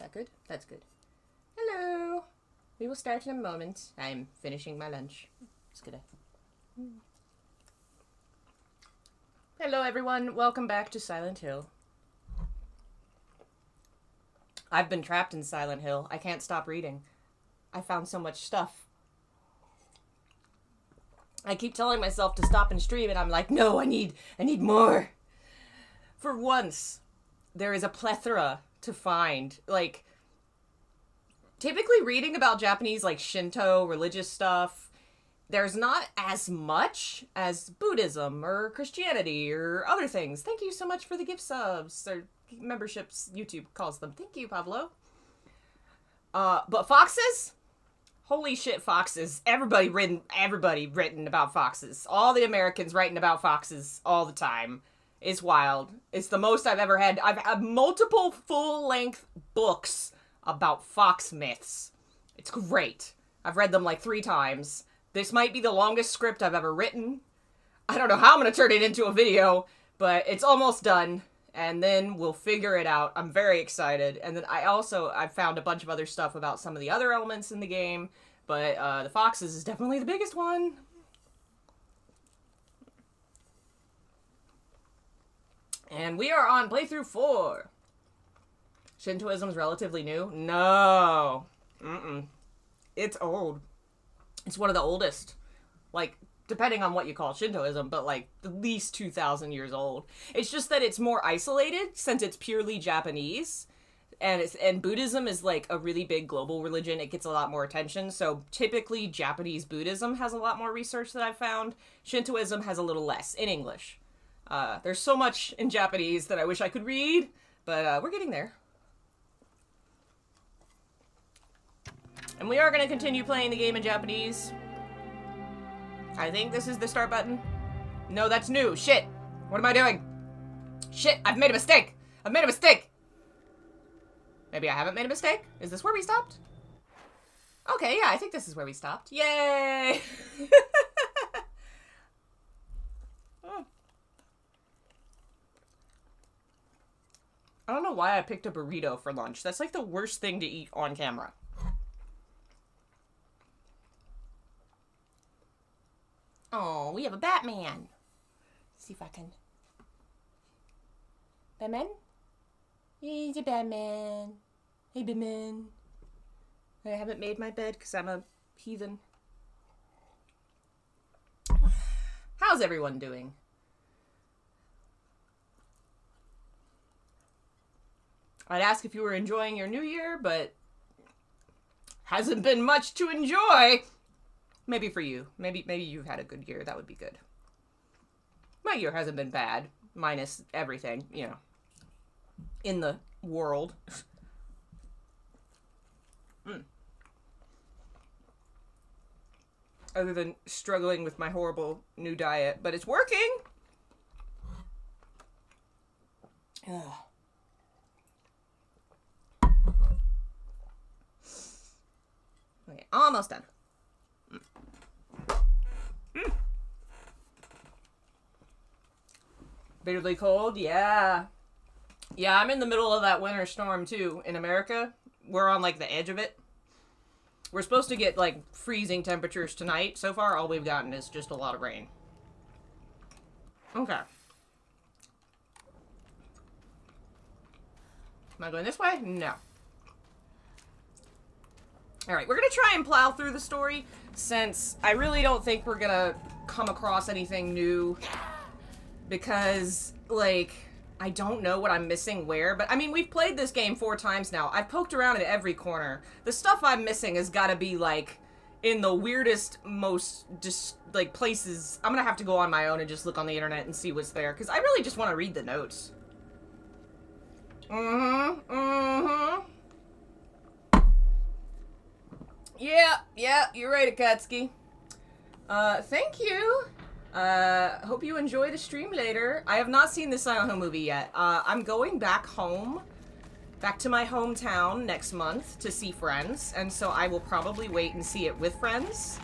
that good? That's good. Hello. We will start in a moment. I'm finishing my lunch. Just gonna... Hello, everyone. Welcome back to Silent Hill. I've been trapped in Silent Hill. I can't stop reading. I found so much stuff. I keep telling myself to stop and stream, and I'm like, no, I need more. For once, there is a plethora to find. Like, typically reading about Japanese, like, Shinto, religious stuff, there's not as much as Buddhism or Christianity or other things. Thank you so much for the gift subs, or memberships, YouTube calls them. Thank you, Pablo. But foxes? Holy shit, foxes. Everybody written about foxes. All the Americans writing about foxes all the time. It's wild. It's the most I've ever had. I've had multiple full-length books about fox myths. It's great. I've read them like 3 times. This might be the longest script I've ever written. I don't know how I'm going to turn it into a video, but it's almost done. And then we'll figure it out. I'm very excited. And then I found a bunch of other stuff about some of the other elements in the game. But the foxes is definitely the biggest one. And we are on playthrough 4. Shintoism's relatively new? No. It's old. It's one of the oldest. Like, depending on what you call Shintoism, but like at least 2,000 years old. It's just that it's more isolated since it's purely Japanese, and Buddhism is like a really big global religion. It gets a lot more attention. So typically Japanese Buddhism has a lot more research that I've found. Shintoism has a little less in English. There's so much in Japanese that I wish I could read, but we're getting there. And we are going to continue playing the game in Japanese. I think this is the start button. No, that's new. Shit. What am I doing? Shit, I've made a mistake. I've made a mistake. Maybe I haven't made a mistake? Is this where we stopped? Okay, yeah, I think this is where we stopped. Yay! Oh. I don't know why I picked a burrito for lunch. That's like the worst thing to eat on camera. Oh, we have a Batman. Let's see if I can... Batman? He's a Batman. Hey, Batman. I haven't made my bed because I'm a heathen. How's everyone doing? I'd ask if you were enjoying your new year, but hasn't been much to enjoy. Maybe for you. Maybe you've had a good year. That would be good. My year hasn't been bad, minus everything, you know, in the world. Other than struggling with my horrible new diet, but it's working. Ugh. Okay, almost done. Bitterly cold? Yeah. Yeah, I'm in the middle of that winter storm, too, in America. We're on, like, the edge of it. We're supposed to get, like, freezing temperatures tonight. So far, all we've gotten is just a lot of rain. Okay. Am I going this way? No. Alright, we're gonna try and plow through the story, since I really don't think we're gonna come across anything new. Because, like, I don't know what I'm missing where, but, I mean, we've played this game 4 times now. I've poked around in every corner. The stuff I'm missing has gotta be, like, in the weirdest, most, just, like, places. I'm gonna have to go on my own and just look on the internet and see what's there, because I really just want to read the notes. Yeah, you're right, Akatsuki. Thank you. Hope you enjoy the stream later. I have not seen the Silent Hill movie yet. I'm going back home, back to my hometown next month to see friends, and so I will probably wait and see it with friends.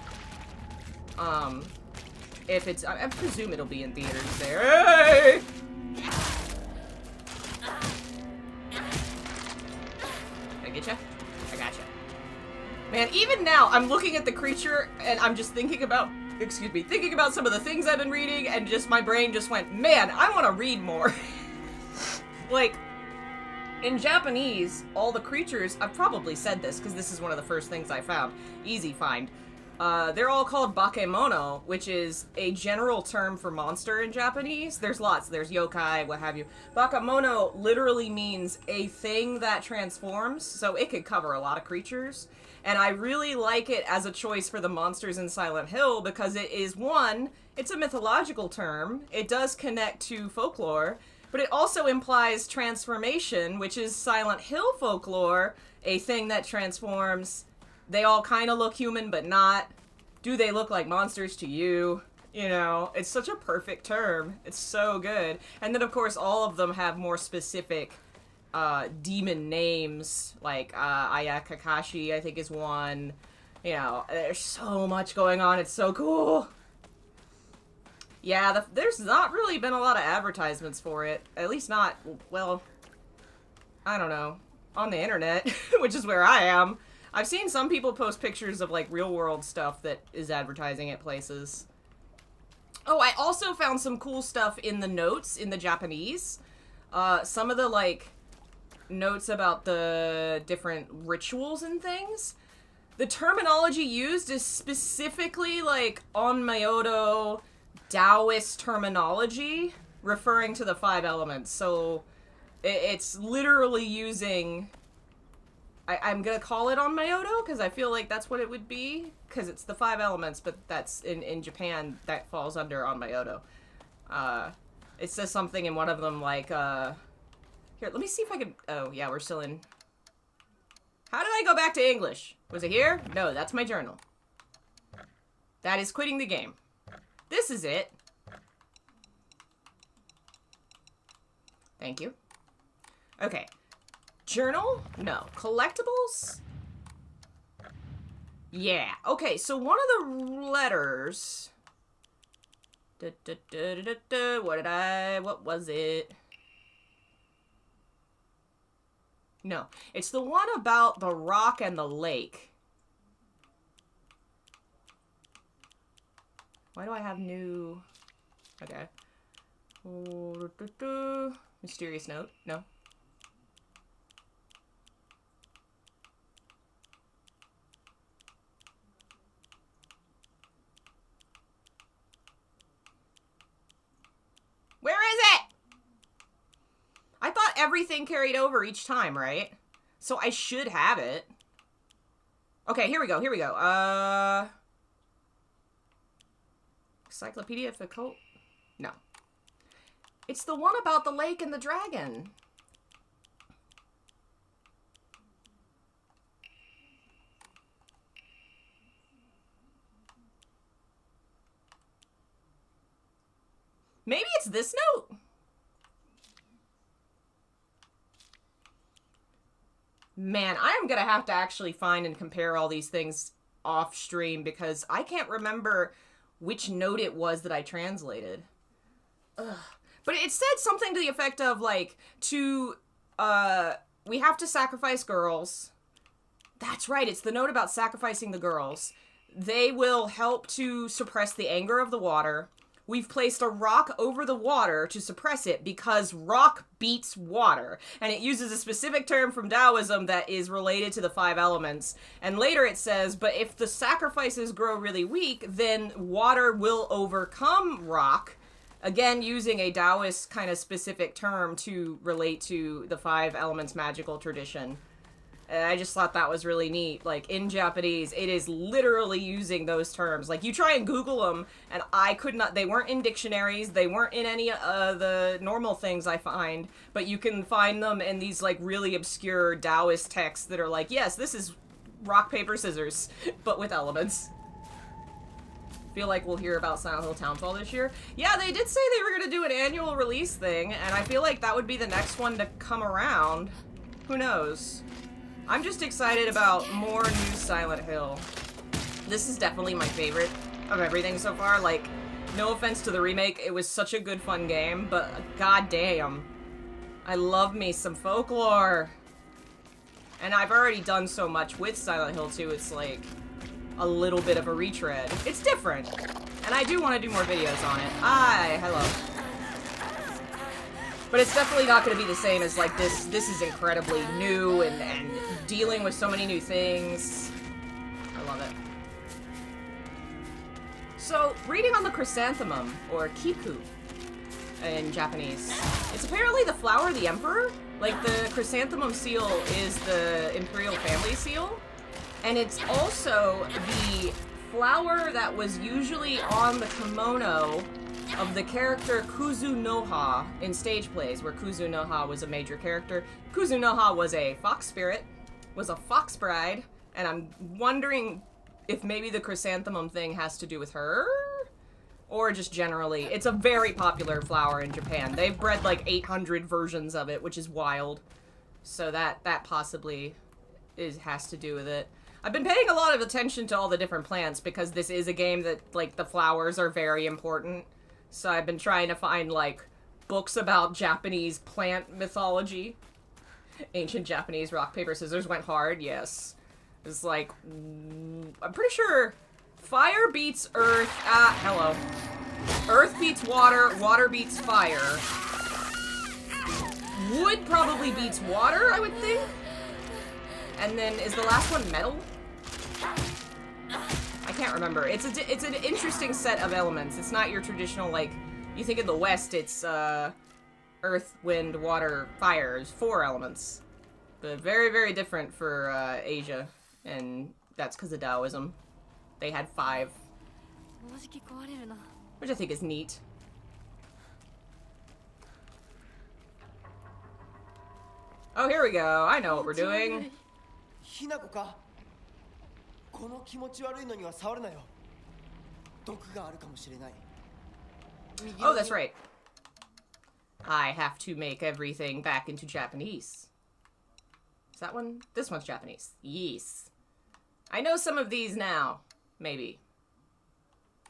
If it's, I presume it'll be in theaters there. Hey! getcha? I gotcha. Man, even now, I'm looking at the creature, and I'm just thinking about, excuse me, thinking about some of the things I've been reading, and just my brain just went, man, I want to read more. Like, in Japanese, all the creatures, I've probably said this, because this is one of the first things I found. Easy find. They're all called bakemono, which is a general term for monster in Japanese. There's lots. There's yokai, what have you. Bakemono literally means a thing that transforms, so it could cover a lot of creatures. And I really like it as a choice for the monsters in Silent Hill because it is, one, it's a mythological term. It does connect to folklore, but it also implies transformation, which is Silent Hill folklore, a thing that transforms. They all kind of look human, but not. Do they look like monsters to you? You know, it's such a perfect term. It's so good. And then, of course, all of them have more specific demon names, like Aya Kakashi, I think, is one. You know, there's so much going on. It's so cool. Yeah, there's not really been a lot of advertisements for it. At least not, well, I don't know, on the internet, which is where I am. I've seen some people post pictures of, like, real-world stuff that is advertising at places. Oh, I also found some cool stuff in the notes in the Japanese. Some of the, like, notes about the different rituals and things. The terminology used is specifically, like, Onmyoto Taoist terminology, referring to the 5 elements. So, it's literally using... I'm gonna call it Onmyoto, because I feel like that's what it would be, because it's the 5 elements, but that's, in Japan, that falls under Onmyoto. It says something in one of them, like, here, let me see if I can, oh, yeah, we're still in, how did I go back to English? Was it here? No, that's my journal. That is quitting the game. This is it. Thank you. Okay. Journal? No. Collectibles? Yeah. Okay, so one of the letters... What was it? No. It's the one about the rock and the lake. Why do I have new... Okay. Mysterious note? No. Where is it? I thought everything carried over each time, right? So I should have it. Okay, here we go, here we go. Encyclopedia of Occult? No. It's the one about the lake and the dragon. Maybe it's this note? Man, I am gonna have to actually find and compare all these things off stream because I can't remember which note it was that I translated. Ugh. But it said something to the effect of, like, we have to sacrifice girls. That's right, it's the note about sacrificing the girls. They will help to suppress the anger of the water. We've placed a rock over the water to suppress it because rock beats water. And it uses a specific term from Taoism that is related to the 5 elements. And later it says, but if the sacrifices grow really weak, then water will overcome rock. Again, using a Taoist kind of specific term to relate to the 5 elements magical tradition. And I just thought that was really neat. Like, in Japanese, it is literally using those terms. Like, you try and Google them, and I could not... They weren't in dictionaries. They weren't in any of the normal things I find. But you can find them in these, like, really obscure Taoist texts that are like, yes, this is rock, paper, scissors, but with elements. Feel like we'll hear about Silent Hill Townfall this year. Yeah, they did say they were going to do an annual release thing, and I feel like that would be the next one to come around. Who knows? I'm just excited about more new Silent Hill. This is definitely my favorite of everything so far. Like, no offense to the remake, it was such a good fun game, but goddamn, I love me some folklore. And I've already done so much with Silent Hill 2, it's like a little bit of a retread. It's different. And I do want to do more videos on it. Hi, hello. But it's definitely not going to be the same as like this. This is incredibly new and dealing with so many new things. I love it. So, reading on the chrysanthemum, or kiku in Japanese, it's apparently the flower of the emperor. Like, the chrysanthemum seal is the imperial family seal, and it's also the flower that was usually on the kimono of the character Kuzunoha in stage plays, where Kuzunoha was a major character. Kuzunoha was a fox spirit, was a fox bride, and I'm wondering if maybe the chrysanthemum thing has to do with her, or just generally. It's a very popular flower in Japan. They've bred like 800 versions of it, which is wild. So that possibly has to do with it. I've been paying a lot of attention to all the different plants because this is a game that, like, the flowers are very important. So I've been trying to find, like, books about Japanese plant mythology. Ancient Japanese rock, paper, scissors went hard, yes. It's like, I'm pretty sure fire beats earth. Hello. Earth beats water, water beats fire. Wood probably beats water, I would think. And then, is the last one metal? I can't remember. It's an interesting set of elements. It's not your traditional, like, you think in the West it's, earth, wind, water, fire. There's 4 elements. But very, very different for, Asia. And that's because of Taoism. They had 5. Which I think is neat. Oh, here we go. I know what we're doing. Oh, that's right. I have to make everything back into Japanese. Is that one? This one's Japanese. Yes. I know some of these now. Maybe.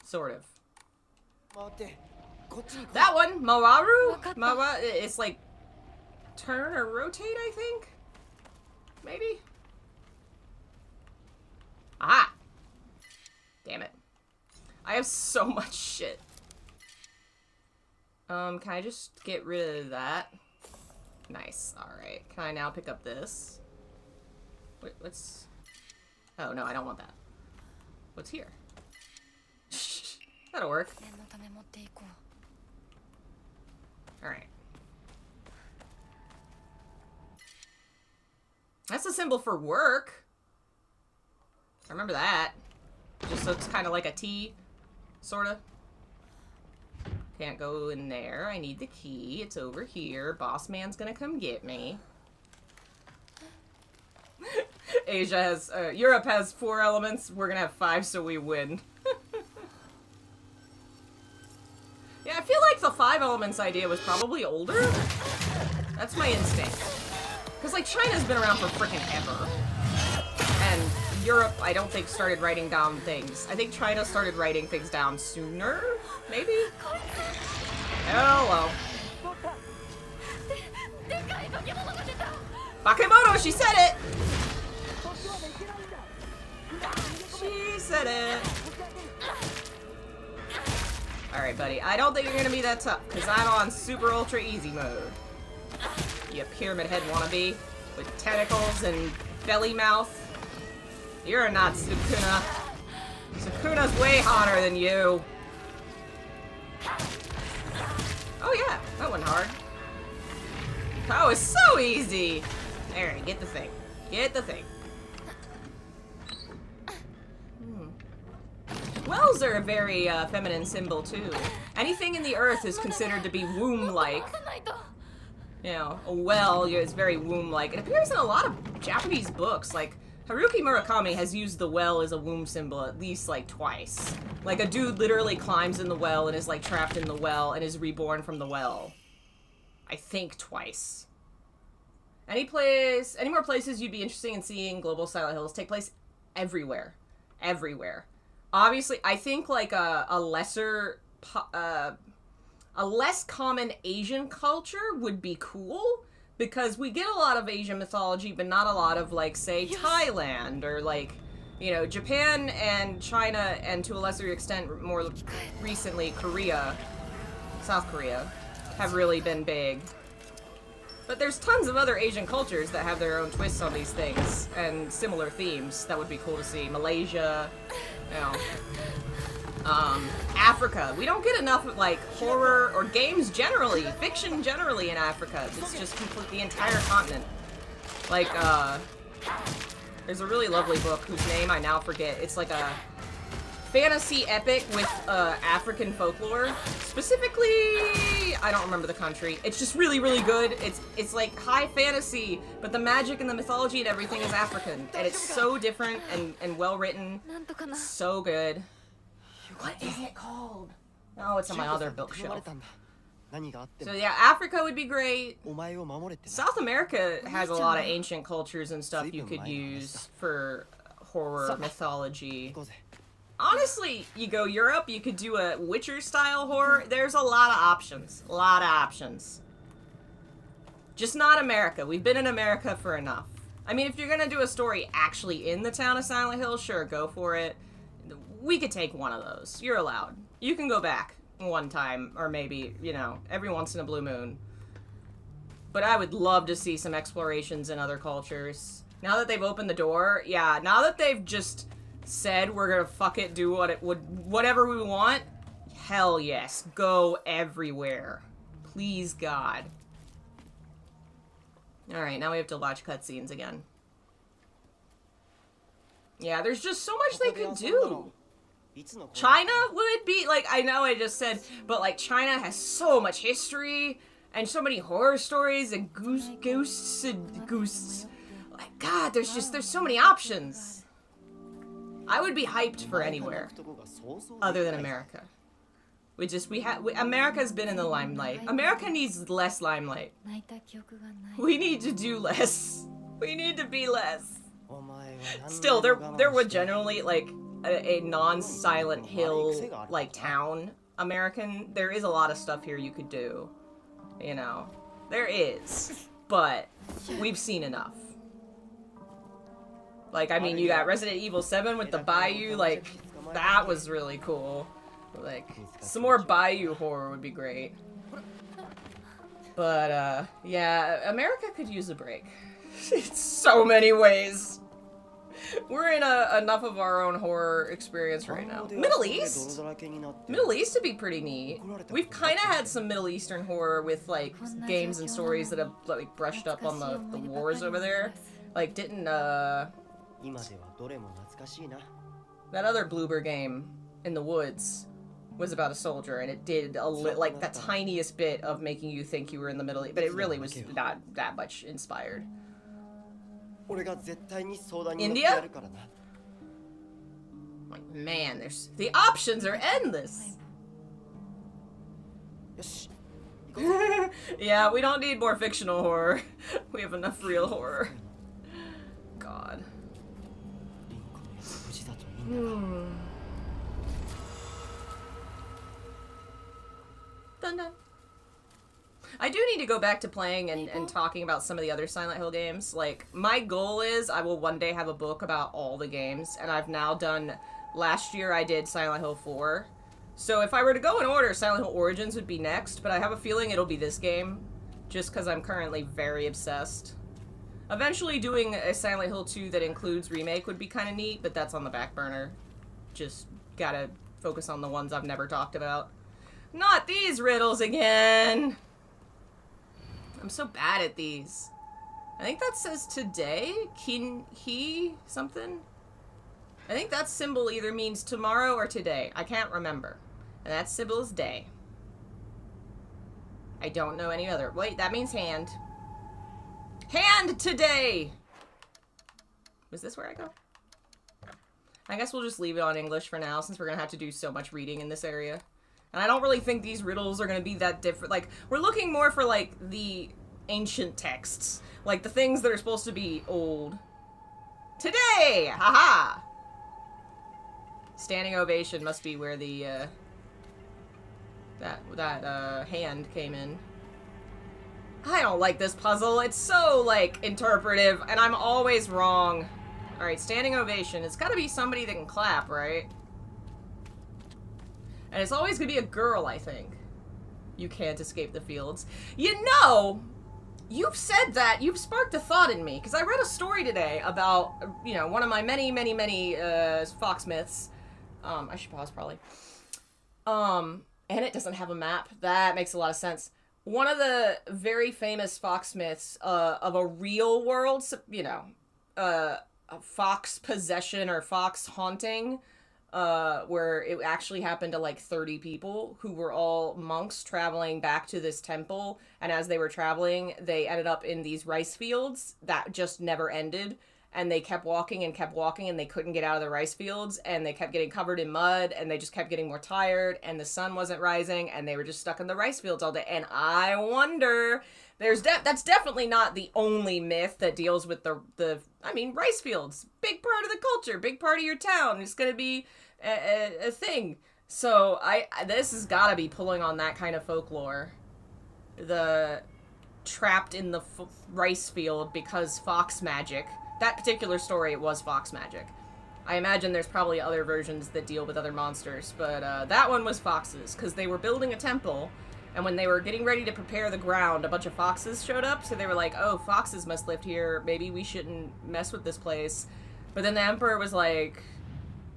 Sort of. That one! Mawaru? It's like turn or rotate, I think? Maybe? Aha! Damn it. I have so much shit. Can I just get rid of that? Nice. Alright. Can I now pick up this? Wait, what's... Oh, no, I don't want that. What's here? That'll work. Alright. That's a symbol for work. I remember that. Just so it's kind of like a T, sorta. Can't go in there. I need the key. It's over here. Boss man's gonna come get me. Asia has, Europe has 4 elements. We're gonna have 5, so we win. Yeah, I feel like the 5 elements idea was probably older. That's my instinct. Because, like, China's been around for frickin' ever. And Europe, I don't think, started writing down things. I think China started writing things down sooner? Maybe? Hello. Bakemono, she said it! She said it. Alright, buddy. I don't think you're gonna be that tough, because I'm on super ultra easy mode. You pyramid head wannabe with tentacles and belly mouth. You're not Sukuna. Sukuna's way hotter than you. Oh yeah, that went hard. That was so easy. Alright, get the thing. Get the thing. Wells are a very feminine symbol too. Anything in the earth is considered to be womb-like. You know, a well is very womb-like. It appears in a lot of Japanese books. Like, Haruki Murakami has used the well as a womb symbol at least, like, twice. Like, a dude literally climbs in the well and is, like, trapped in the well and is reborn from the well. I think twice. Any more places you'd be interested in seeing Global Silent Hills take place? Everywhere. Everywhere. Obviously, I think, like, a less common Asian culture would be cool, Because we get a lot of Asian mythology, but not a lot of, like, say, Thailand, or, like, you know, Japan and China, and to a lesser extent, more recently, Korea, South Korea, have really been big. But there's tons of other Asian cultures that have their own twists on these things, and similar themes that would be cool to see. Malaysia, you know. Africa. We don't get enough of, like, horror or games generally, fiction generally in Africa. It's just the entire continent. Like, there's a really lovely book whose name I now forget. It's like a fantasy epic with, African folklore. Specifically, I don't remember the country. It's just really, really good. It's like high fantasy, but the magic and the mythology and everything is African. And it's so different and well written. So good. What is it called? Oh, it's on my other bookshelf. So yeah, Africa would be great. South America has a lot of ancient cultures and stuff you could use for horror mythology. Honestly, you go Europe, you could do a Witcher-style horror. There's a lot of options. A lot of options. Just not America. We've been in America for enough. I mean, if you're gonna do a story actually in the town of Silent Hill, sure, go for it. We could take one of those. You're allowed. You can go back one time, or maybe, you know, every once in a blue moon. But I would love to see some explorations in other cultures. Now that they've opened the door, yeah, now that they've just said we're gonna fuck it, do whatever we want, hell yes, go everywhere. Please, God. Alright, now we have to watch cutscenes again. Yeah, there's just so much they could do. China would be, like, I know I just said, but, like, China has so much history, and so many horror stories, and ghosts. Like, God, there's so many options. I would be hyped for anywhere, other than America. America's been in the limelight. America needs less limelight. We need to do less. We need to be less. Still, there would generally, like, a non-Silent Hill, like, town American. There is a lot of stuff here you could do. You know. There is. But we've seen enough. Like, I mean, you got Resident Evil 7 with the Bayou, like, that was really cool. Like, some more Bayou horror would be great. But, yeah, America could use a break. In so many ways. We're in enough of our own horror experience right now. Middle East? Middle East would be pretty neat. We've kind of had some Middle Eastern horror with, like, games and stories that have, like, brushed up on the wars over there. Like, didn't, that other Bloober game, In the Woods, was about a soldier, and it did like the tiniest bit of making you think you were in the Middle East, but it really was not that much inspired. India? Like, man, the options are endless. Yeah, we don't need more fictional horror. We have enough real horror. God. Dun dun. I do need to go back to playing and talking about some of the other Silent Hill games. Like, my goal is I will one day have a book about all the games, and I've now done... Last year I did Silent Hill 4. So if I were to go in order, Silent Hill Origins would be next, but I have a feeling it'll be this game, just because I'm currently very obsessed. Eventually doing a Silent Hill 2 that includes Remake would be kind of neat, but that's on the back burner. Just gotta focus on the ones I've never talked about. Not these riddles again! I'm so bad at these. I think that says today? He something? I think that symbol either means tomorrow or today. I can't remember. And that symbol is day. I don't know any other. Wait, that means hand. Hand today! Was this where I go? I guess we'll just leave it on English for now, since we're gonna have to do so much reading in this area. And I don't really think these riddles are gonna be that different. Like, we're looking more for, like, the ancient texts. Like, the things that are supposed to be old. Today! Haha! Standing ovation must be where the, that hand came in. I don't like this puzzle. It's so, like, interpretive, and I'm always wrong. Alright, standing ovation. It's gotta be somebody that can clap, right? And it's always gonna be a girl, I think. You can't escape the fields. You know, you've said that. You've sparked a thought in me. Because I read a story today about, you know, one of my many, many, many fox myths. I should pause, probably. And it doesn't have a map. That makes a lot of sense. One of the very famous fox myths of a real world, you know, a fox possession or fox haunting, where it actually happened to like 30 people who were all monks traveling back to this temple, and as they were traveling, they ended up in these rice fields that just never ended, and they kept walking, and they couldn't get out of the rice fields, and they kept getting covered in mud, and they just kept getting more tired, and the sun wasn't rising, and they were just stuck in the rice fields all day. And I wonder, that's definitely not the only myth that deals with the I mean, rice fields, big part of the culture, big part of your town. It's gonna be a thing. So this has got to be pulling on that kind of folklore. The trapped in the rice field because fox magic. That particular story, it was fox magic. I imagine there's probably other versions that deal with other monsters, but that one was foxes, because they were building a temple, and when they were getting ready to prepare the ground, a bunch of foxes showed up, so they were like, oh, foxes must live here, maybe we shouldn't mess with this place. But then the emperor was like,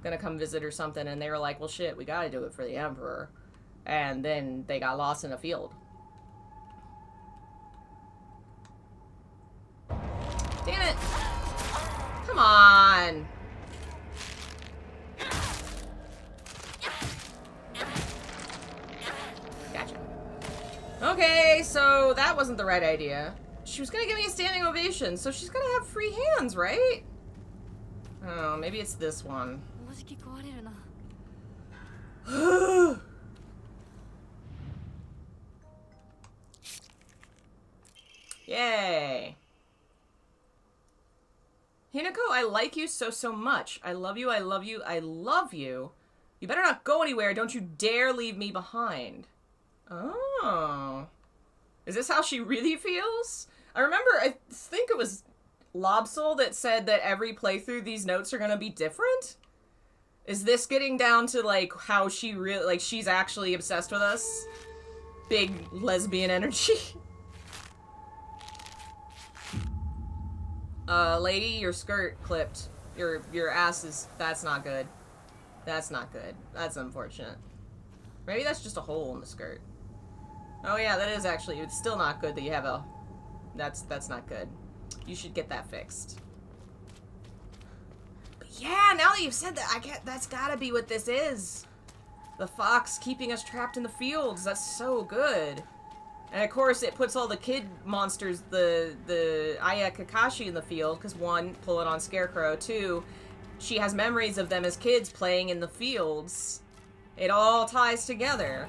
gonna come visit or something, and they were like, well, shit, we gotta do it for the emperor. And then they got lost in a field. Damn it! Come on! Gotcha. Okay, so that wasn't the right idea. She was gonna give me a standing ovation, so she's gonna have free hands, right? Oh, maybe it's this one. Yay! Hinako, I like you so much. I love you, I love you, I love you. You better not go anywhere. Don't you dare leave me behind. Oh. Is this how she really feels? I remember, I think it was Lobsoul that said that every playthrough these notes are gonna be different? Is this getting down to, like, how she really, like, she's actually obsessed with us? Big lesbian energy. Lady, your skirt clipped. Your ass is, that's not good. That's not good. That's unfortunate. Maybe that's just a hole in the skirt. Oh yeah, that is actually, it's still not good that you have a, that's not good. You should get that fixed. But yeah, now that you've said that, that's gotta be what this is. The fox keeping us trapped in the fields. That's so good. And of course, it puts all the kid monsters, the Aya Kakashi in the field, because one, pull it on Scarecrow, two, she has memories of them as kids playing in the fields. It all ties together.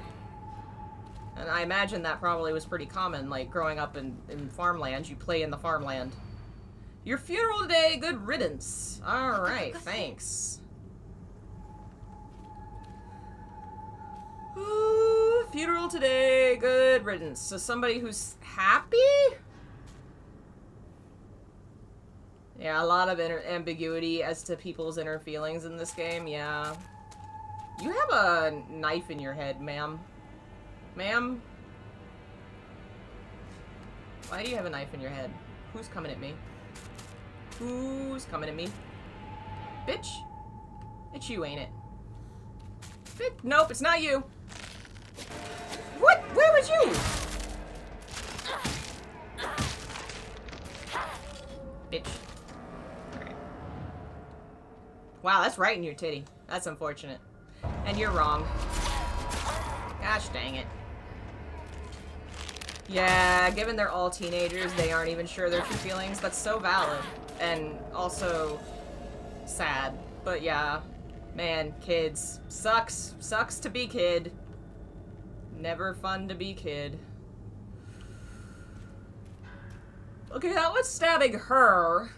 And I imagine that probably was pretty common, like, growing up in farmland, you play in the farmland. Your funeral today, good riddance. Alright, thanks. Ooh, funeral today, good riddance. So somebody who's happy? Yeah, a lot of ambiguity as to people's inner feelings in this game, yeah. You have a knife in your head, ma'am. Ma'am? Why do you have a knife in your head? Who's coming at me? Who's coming at me? Bitch? It's you, ain't it? Nope, it's not you. What? Where was you? Bitch. Alright. Wow, that's right in your titty. That's unfortunate. And you're wrong. Gosh dang it. Yeah, given they're all teenagers, they aren't even sure their true feelings. That's so valid. And also sad. But yeah. Man, kids. Sucks. Sucks to be kid. Never fun to be kid. Okay, that was stabbing her.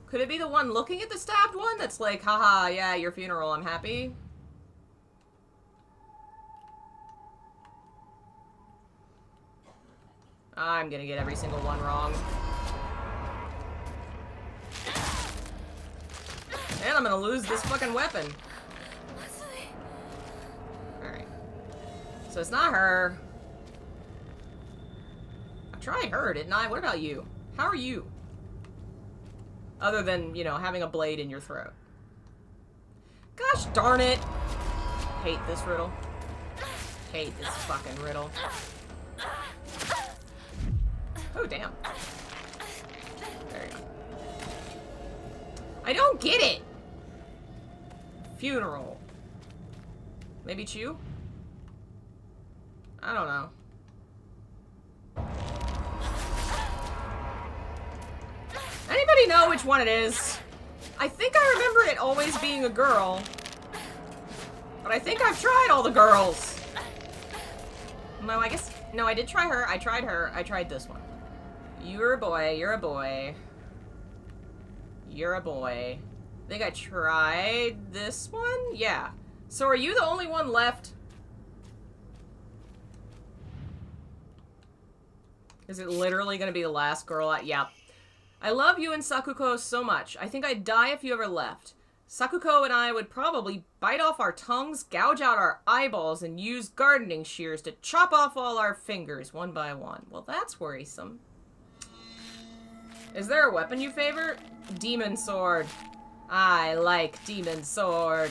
Could it be the one looking at the stabbed one that's like, haha, yeah, your funeral, I'm happy? I'm gonna get every single one wrong. And I'm gonna lose this fucking weapon. Alright. So it's not her. I tried her, didn't I? What about you? How are you? Other than, you know, having a blade in your throat. Gosh darn it! Hate this riddle. Hate this fucking riddle. Oh, damn. There you go. I don't get it! Funeral. Maybe Chew? I don't know. Anybody know which one it is? I think I remember it always being a girl. But I think I've tried all the girls. No, I guess... No, I did try her. I tried her. I tried this one. You're a boy. You're a boy. You're a boy. I think I tried this one? Yeah. So are you the only one left? Is it literally gonna be the last girl? Yep. I love you and Sakuko so much. I think I'd die if you ever left. Sakuko and I would probably bite off our tongues, gouge out our eyeballs, and use gardening shears to chop off all our fingers one by one. Well, that's worrisome. Is there a weapon you favor? Demon sword. I like demon sword.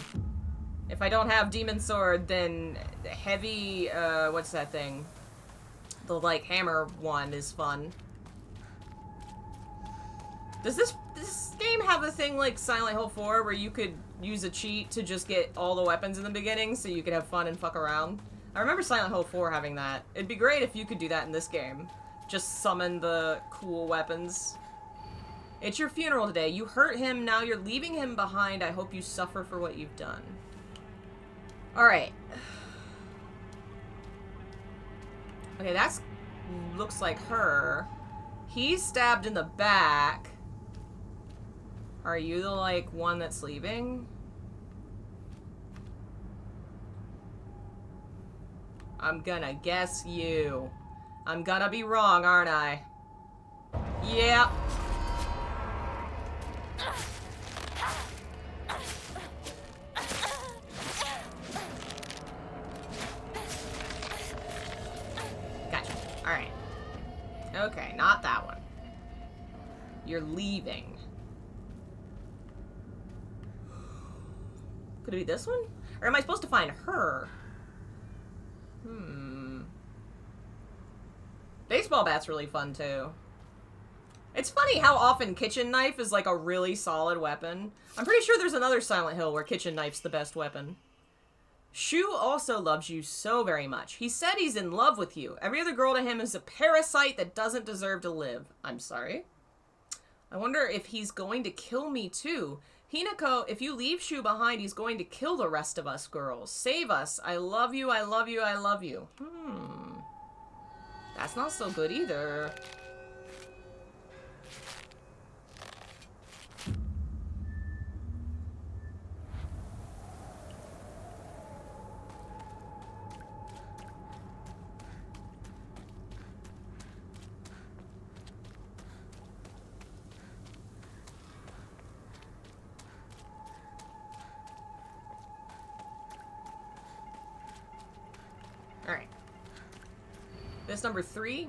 If I don't have demon sword, then heavy, what's that thing? The, like, hammer one is fun. Does this game have a thing like Silent Hill 4 where you could use a cheat to just get all the weapons in the beginning so you could have fun and fuck around? I remember Silent Hill 4 having that. It'd be great if you could do that in this game. Just summon the cool weapons. It's your funeral today. You hurt him, now you're leaving him behind. I hope you suffer for what you've done. Alright. Okay, that's... looks like her. He's stabbed in the back. Are you the, like, one that's leaving? I'm gonna guess you. I'm gonna be wrong, aren't I? Yeah. Gotcha. Alright. Okay, not that one. You're leaving. Could it be this one? Or am I supposed to find her? Baseball bat's really fun, too. It's funny how often kitchen knife is, like, a really solid weapon. I'm pretty sure there's another Silent Hill where kitchen knife's the best weapon. Shu also loves you so very much. He said he's in love with you. Every other girl to him is a parasite that doesn't deserve to live. I'm sorry. I wonder if he's going to kill me, too. Hinako, if you leave Shu behind, he's going to kill the rest of us girls. Save us. I love you, I love you, I love you. That's not so good either. Alright. This number 3.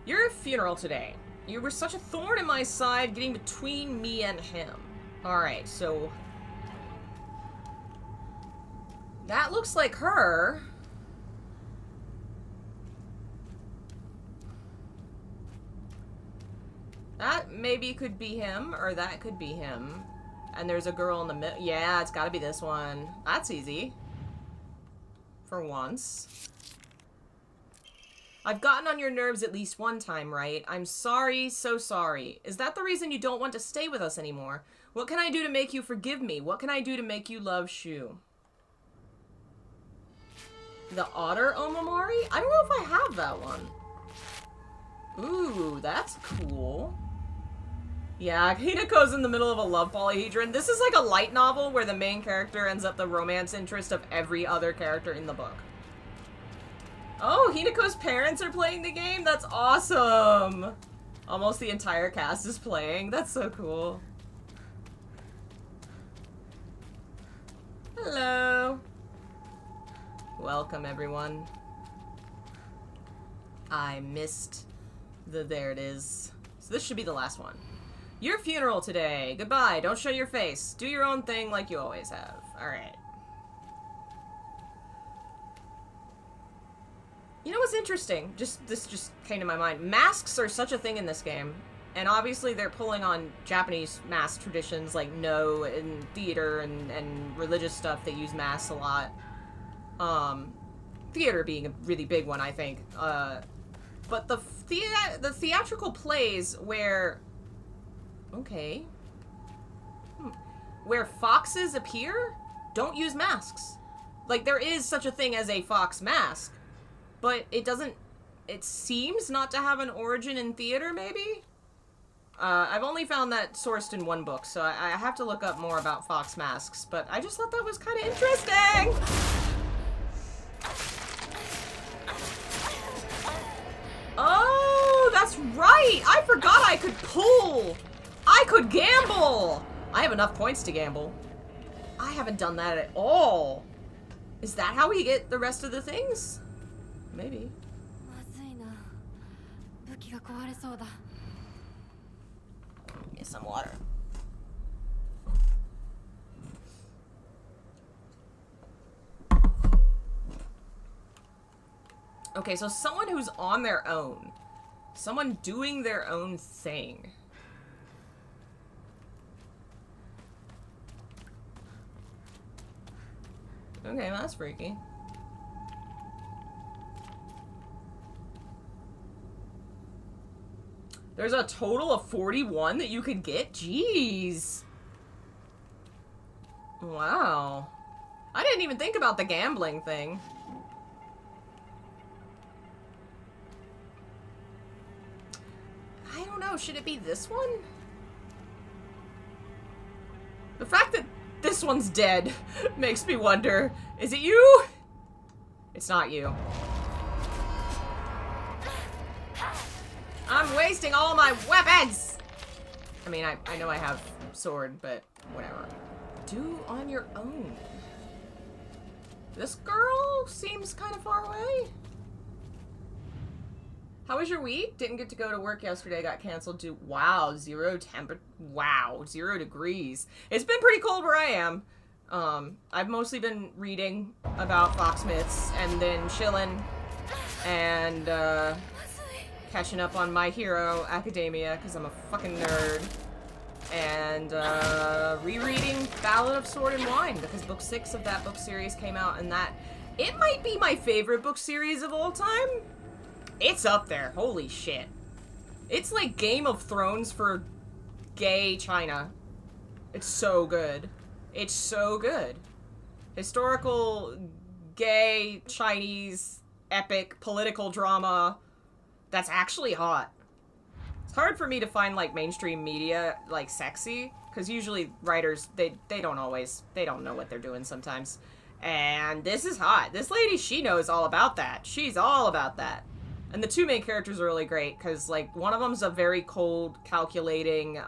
Your funeral today. You were such a thorn in my side, getting between me and him. Alright, so... that looks like her. That maybe could be him, or that could be him. And there's a girl in the middle. Yeah, it's gotta be this one. That's easy. For once. I've gotten on your nerves at least one time, right? I'm sorry, so sorry. Is that the reason you don't want to stay with us anymore? What can I do to make you forgive me? What can I do to make you love Shu? The Otter Omamori? I don't know if I have that one. Ooh, that's cool. Yeah, Hinako's in the middle of a love polyhedron. This is like a light novel where the main character ends up the romance interest of every other character in the book. Oh, Hinako's parents are playing the game? That's awesome! Almost the entire cast is playing. That's so cool. Hello. Welcome, everyone. I missed the... There it is. So this should be the last one. Your funeral today. Goodbye. Don't show your face. Do your own thing like you always have. Alright. You know what's interesting? This just came to my mind. Masks are such a thing in this game. And obviously they're pulling on Japanese mask traditions like No and theater and religious stuff. They use masks a lot. Theater being a really big one, I think. But the theatrical plays where... Okay. Where foxes appear, don't use masks. Like, there is such a thing as a fox mask. But it doesn't... It seems not to have an origin in theater, maybe? I've only found that sourced in one book, so I have to look up more about fox masks. But I just thought that was kind of interesting! Oh, that's right! I forgot I could pull! I could gamble! I have enough points to gamble. I haven't done that at all. Is that how we get the rest of the things? Maybe. Get some water. Okay, so someone who's on their own. Someone doing their own thing. Okay, that's freaky. There's a total of 41 that you could get? Jeez. Wow. I didn't even think about the gambling thing. I don't know. Should it be this one? The fact that this one's dead makes me wonder. Is it you? It's not you. I'm wasting all my weapons! I mean, I know I have sword, but whatever. Do on your own. This girl seems kind of far away. How was your week? Didn't get to go to work yesterday. Got canceled due. Wow, 0 degrees. It's been pretty cold where I am. I've mostly been reading about fox myths and then chilling and catching up on My Hero Academia because I'm a fucking nerd. And rereading Ballad of Sword and Wine because book 6 of that book series came out, and that it might be my favorite book series of all time. It's up there. Holy shit. It's like Game of Thrones for gay China. It's so good. It's so good. Historical, gay, Chinese, epic, political drama that's actually hot. It's hard for me to find, like, mainstream media, like, sexy, because usually writers, they don't always, they don't know what they're doing sometimes. And this is hot. This lady, she knows all about that. She's all about that. And the two main characters are really great, because, like, one of them's a very cold, calculating,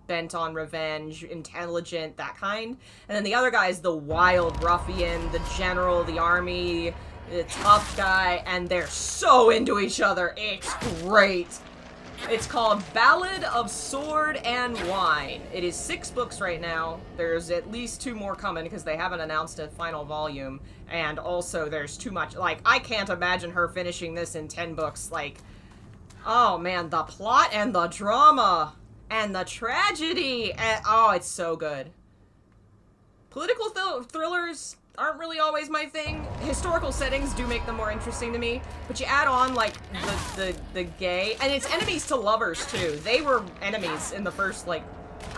bent on revenge, intelligent, that kind. And then the other guy is the wild ruffian, the general, the army, the tough guy, and they're so into each other. It's great. It's called Ballad of Sword and Wine. It is 6 books right now. There's at least 2 more coming because they haven't announced a final volume. And also there's too much. Like, I can't imagine her finishing this in 10 books. Like, oh man, the plot and the drama and the tragedy. And, oh, it's so good. Political thrillers aren't really always my thing. Historical settings do make them more interesting to me, but you add on, like, the gay, and it's enemies to lovers, too. They were enemies in the first, like,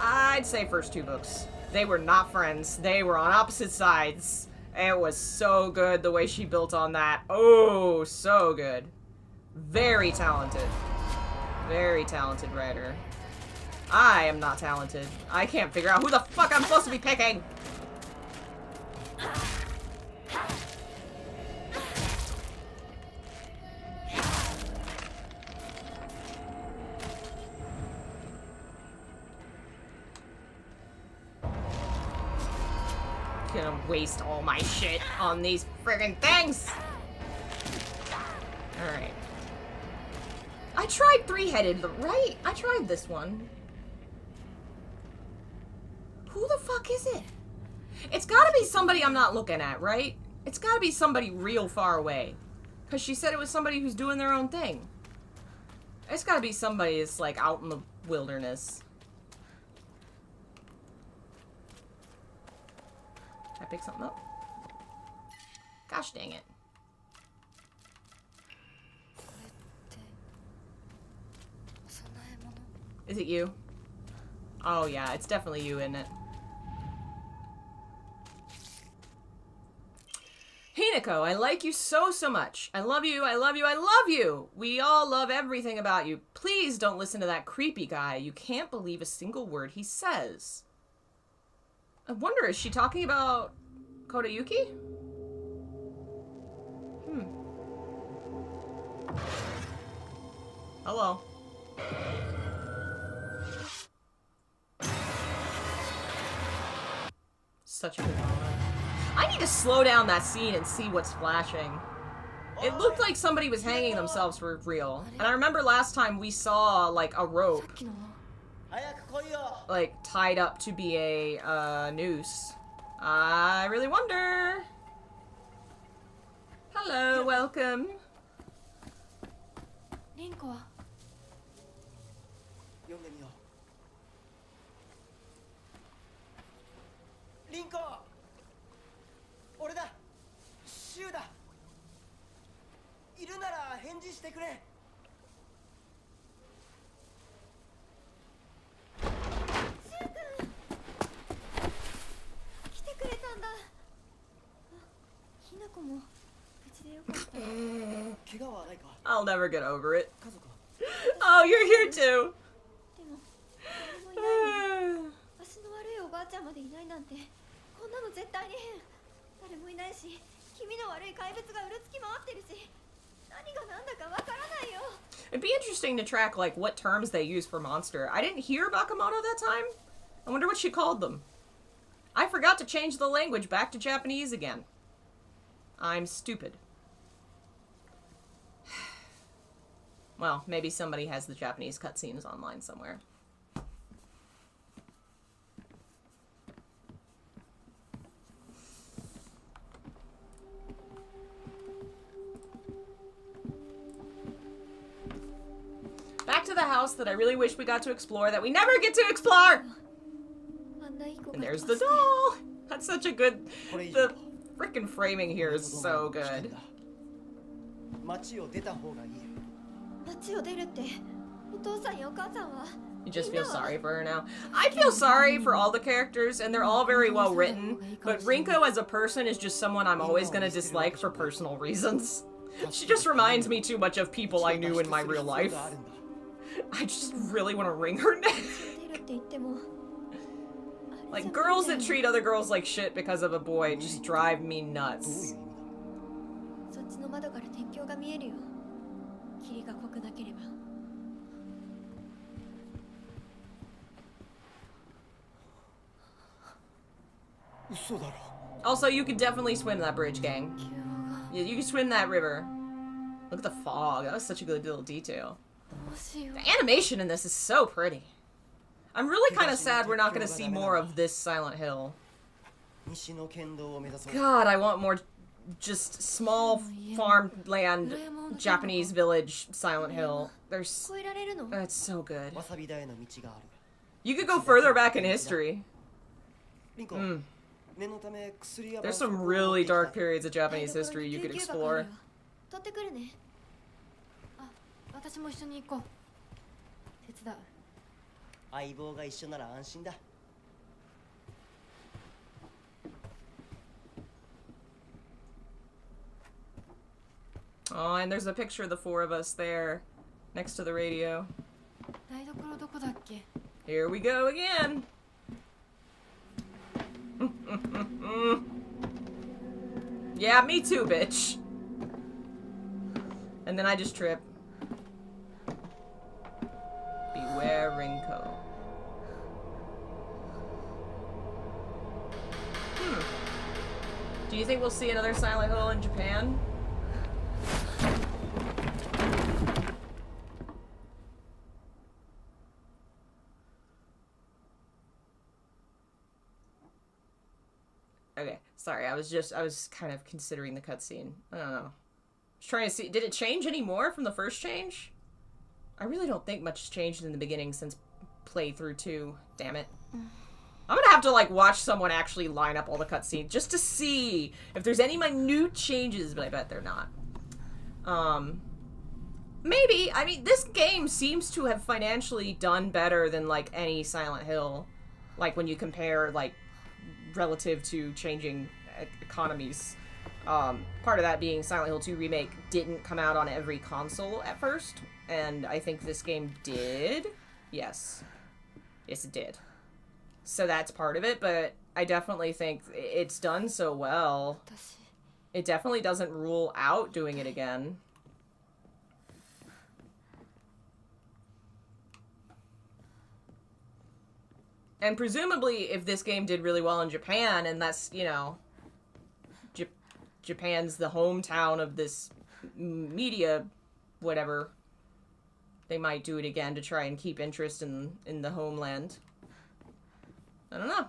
I'd say first 2 books. They were not friends. They were on opposite sides. It was so good the way she built on that. Oh, so good. Very talented. Very talented writer. I am not talented. I can't figure out who the fuck I'm supposed to be picking. gonna waste all my shit on these friggin' things. Alright. I tried three-headed, right? I tried this one. Who the fuck is it? It's gotta be somebody I'm not looking at, right? It's gotta be somebody real far away. Because she said it was somebody who's doing their own thing. It's gotta be somebody that's, like, out in the wilderness. Can I pick something up? Gosh dang it. Is it you? Oh yeah, it's definitely you, isn't it? Hinako, I like you so much. I love you, I love you, I love you! We all love everything about you. Please don't listen to that creepy guy. You can't believe a single word he says. I wonder, is she talking about Kodayuki? Hello. Such a good moment. I need to slow down that scene and see what's flashing. It looked like somebody was hanging themselves for real. And I remember last time we saw, like, a rope, like, tied up to be a noose. I really wonder. Hello, welcome. I'll never get over it. Oh, you're here too. It'd be interesting to track, like, what terms they use for monster. I didn't hear Bakamoto that time. I wonder what she called them. I forgot to change the language back to Japanese again. I'm stupid. Well, maybe somebody has the Japanese cutscenes online somewhere. Back to the house that I really wish we got to explore, that we never get to explore! And there's the doll! That's such a good... The frickin' framing here is so good. You just feel sorry for her now. I feel sorry for all the characters, and they're all very well written, but Rinko as a person is just someone I'm always gonna dislike for personal reasons. She just reminds me too much of people I knew in my real life. I just really want to wring her neck. Like, girls that treat other girls like shit because of a boy just drive me nuts. Also, you could definitely swim that bridge, gang. Yeah, you can swim that river. Look at the fog. That was such a good little detail. The animation in this is so pretty. I'm really kind of sad we're not going to see more of this Silent Hill. God, I want more just small farmland Japanese village Silent Hill. There's... That's so good. You could go further back in history. There's some really dark periods of Japanese history you could explore. Oh, and there's a picture of the four of us there, next to the radio. Here we go again! Yeah, me too, bitch. And then I just trip. Beware Do you think we'll see another Silent Hill in Japan? Okay, sorry, I was kind of considering the cutscene. I don't know. I was trying to see, did it change any more from the first change? I really don't think much has changed in the beginning since playthrough 2. Damn it. I'm gonna have to, like, watch someone actually line up all the cutscenes just to see if there's any minute changes, but I bet they're not. Maybe. I mean, this game seems to have financially done better than, like, any Silent Hill. Like, when you compare, like, relative to changing economies. Part of that being Silent Hill 2 Remake didn't come out on every console at first, and I think this game did. Yes. Yes, it did. So that's part of it, but I definitely think it's done so well. It definitely doesn't rule out doing it again. And presumably, if this game did really well in Japan, and that's, you know, Japan's the hometown of this media, whatever, they might do it again to try and keep interest in the homeland. I don't know.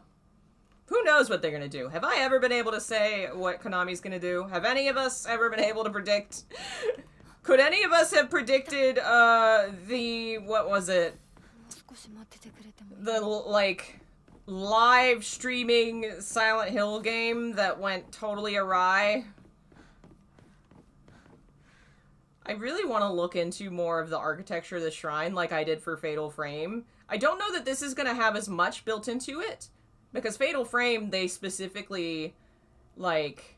Who knows what they're gonna do? Have I ever been able to say what Konami's gonna do? Have any of us ever been able to predict? Could any of us have predicted, what was it? The, like, live streaming Silent Hill game that went totally awry? I really want to look into more of the architecture of the shrine like I did for Fatal Frame. I don't know that this is going to have as much built into it, because Fatal Frame, they specifically, like,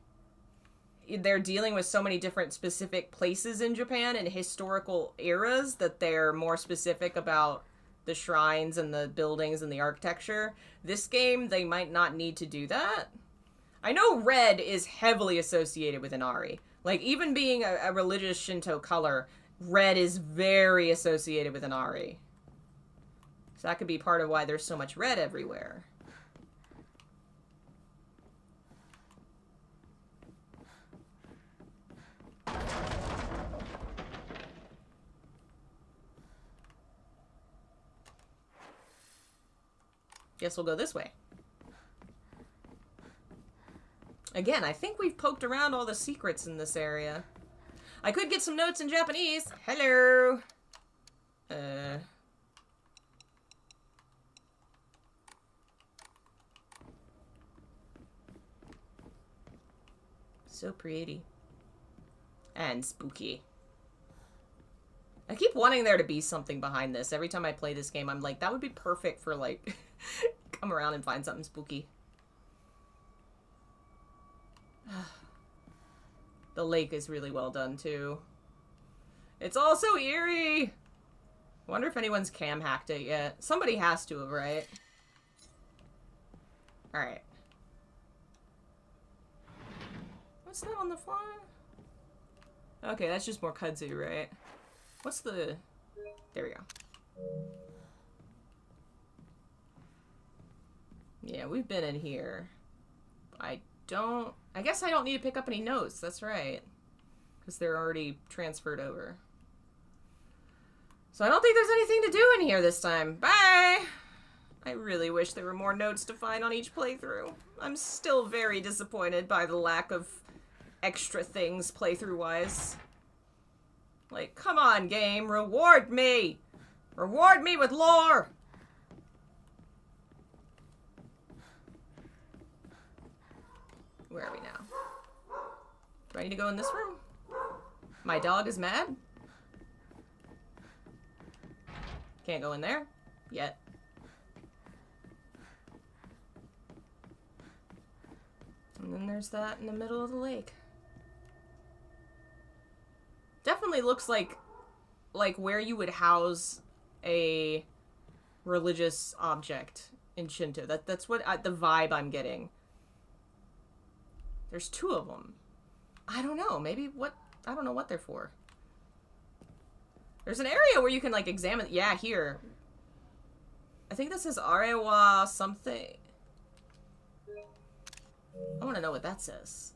they're dealing with so many different specific places in Japan and historical eras that they're more specific about the shrines and the buildings and the architecture. This game, they might not need to do that. I know red is heavily associated with Inari. Like, even being a religious Shinto color, red is very associated with Inari. So that could be part of why there's so much red everywhere. Guess we'll go this way. Again, I think we've poked around all the secrets in this area. I could get some notes in Japanese. Hello. So pretty. And spooky. I keep wanting there to be something behind this. Every time I play this game, I'm like, that would be perfect for, like, come around and find something spooky. The lake is really well done, too. It's all so eerie! I wonder if anyone's cam hacked it yet. Somebody has to have, right? Alright. What's that on the fly? Okay, that's just more kudzu, right? What's the... There we go. Yeah, we've been in here. I guess I don't need to pick up any notes, that's right. Because they're already transferred over. So I don't think there's anything to do in here this time. Bye! I really wish there were more notes to find on each playthrough. I'm still very disappointed by the lack of extra things playthrough-wise. Like, come on, game, reward me! Reward me with lore! Where are we now? Do I need to go in this room? My dog is mad? Can't go in there? Yet. And then there's that in the middle of the lake. Definitely looks like where you would house a religious object in Shinto. That's what the vibe I'm getting. There's two of them. I don't know. Maybe I don't know what they're for. There's an area where you can, like, examine. Yeah, here. I think that says Arewa something. I want to know what that says.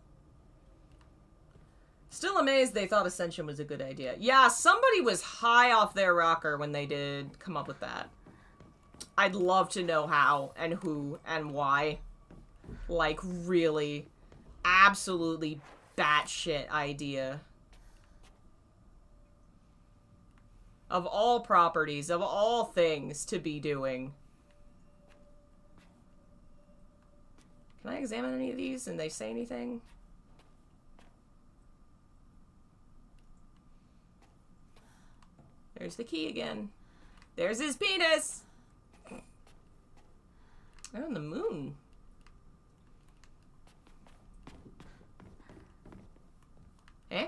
Still amazed they thought Ascension was a good idea. Yeah, somebody was high off their rocker when they did come up with that. I'd love to know how and who and why. Like, really, absolutely batshit idea. Of all properties, of all things to be doing. Can I examine any of these and they say anything? There's the key again. There's his penis! Oh, and the moon. Eh?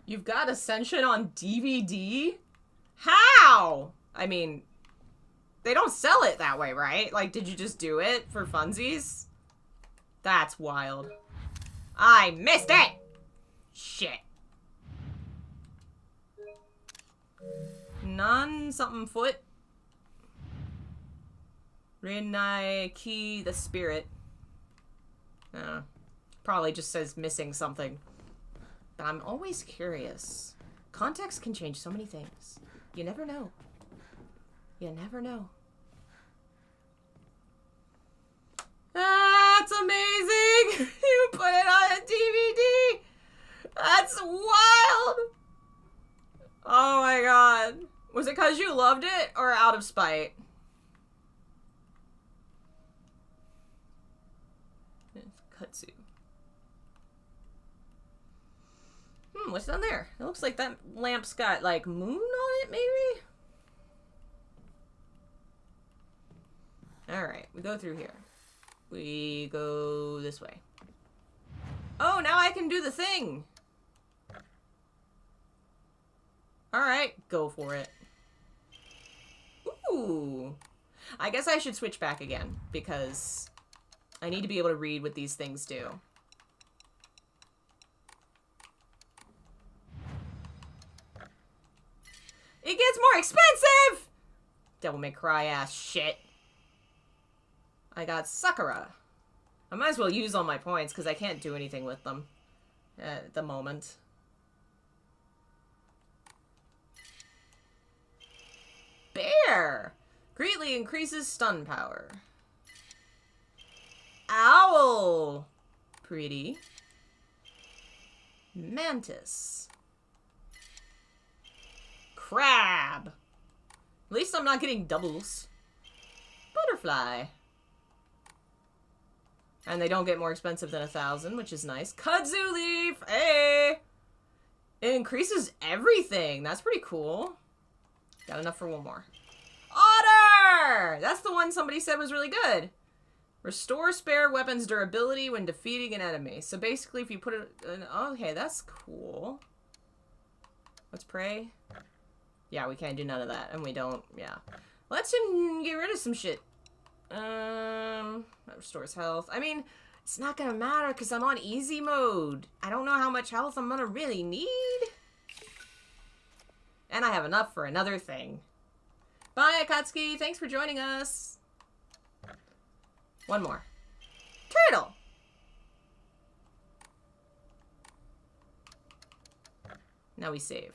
You've got Ascension on DVD? How? I mean, they don't sell it that way, right? Like, did you just do it for funsies? That's wild. I missed it! Shit. Non-something foot. Rinai Key the Spirit. Probably just says missing something. But I'm always curious. Context can change so many things. You never know. You never know. That's amazing! You put it on a DVD! That's wild! Oh my god. Was it because you loved it or out of spite? Kutsu. What's down there? It looks like that lamp's got, like, moon on it, maybe? Alright, we go through here. We go this way. Oh, now I can do the thing! Alright, go for it. Ooh! I guess I should switch back again, because I need to be able to read what these things do. It gets more expensive! Devil May Cry ass shit. I got Sakura. I might as well use all my points because I can't do anything with them at the moment. Bear! Greatly increases stun power. Owl! Pretty. Mantis. Crab! At least I'm not getting doubles. Butterfly. And they don't get more expensive than 1,000, which is nice. Kudzu leaf! Hey! It increases everything. That's pretty cool. Got enough for one more. Otter! That's the one somebody said was really good. Restore spare weapons durability when defeating an enemy. So basically if you put it in... Okay, that's cool. Let's pray. Yeah, we can't do none of that. And we don't... Yeah. Let's get rid of some shit. That restores health. I mean, it's not gonna matter because I'm on easy mode. I don't know how much health I'm gonna really need. And I have enough for another thing. Bye, Akatsuki. Thanks for joining us. One more. Turtle. Now we save.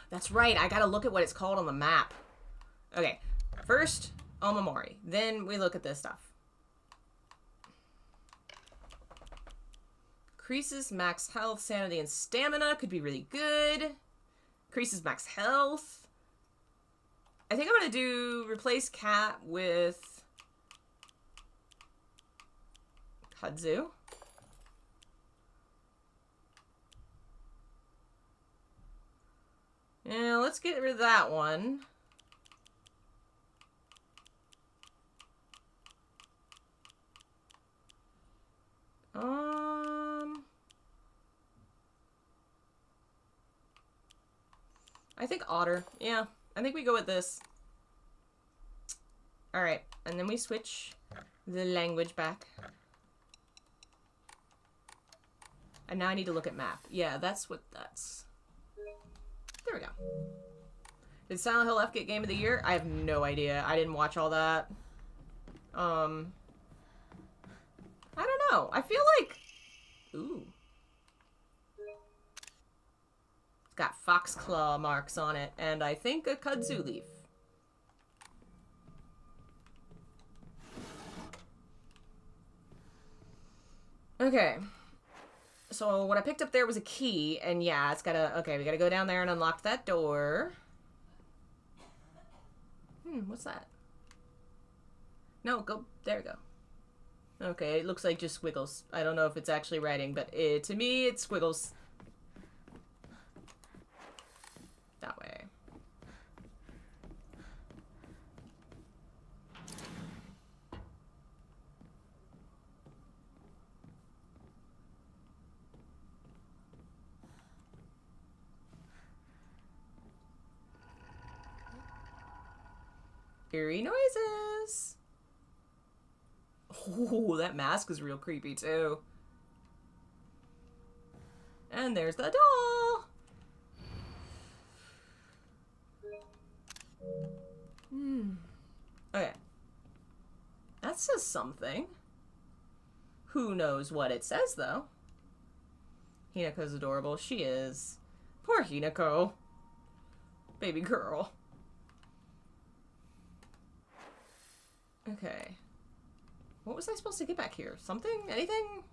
That's right, I gotta look at what it's called on the map. Okay, first, Omamori. Then we look at this stuff. Increases max health, sanity, and stamina. Could be really good. Increases max health. I think I'm gonna do replace cat with Kudzu. Yeah, let's get rid of that one. I think otter. Yeah, I think we go with this. Alright, and then we switch the language back. And now I need to look at map. Yeah, that's what that's... There we go. Did Silent Hill F get Game of the Year? I have no idea. I didn't watch all that. I don't know. I feel like... Ooh. It's got fox claw marks on it, and I think a kudzu leaf. Okay. So what I picked up there was a key, and yeah, it's gotta... Okay, we gotta go down there and unlock that door. What's that? No, go... There we go. Okay, it looks like just squiggles. I don't know if it's actually writing, but to me, it's squiggles. That way. Eerie noises. Oh, that mask is real creepy too. And there's the doll. Okay. That says something. Who knows what it says though? Hinako's adorable. She is. Poor Hinako. Baby girl. Okay. What was I supposed to get back here? Something? Anything?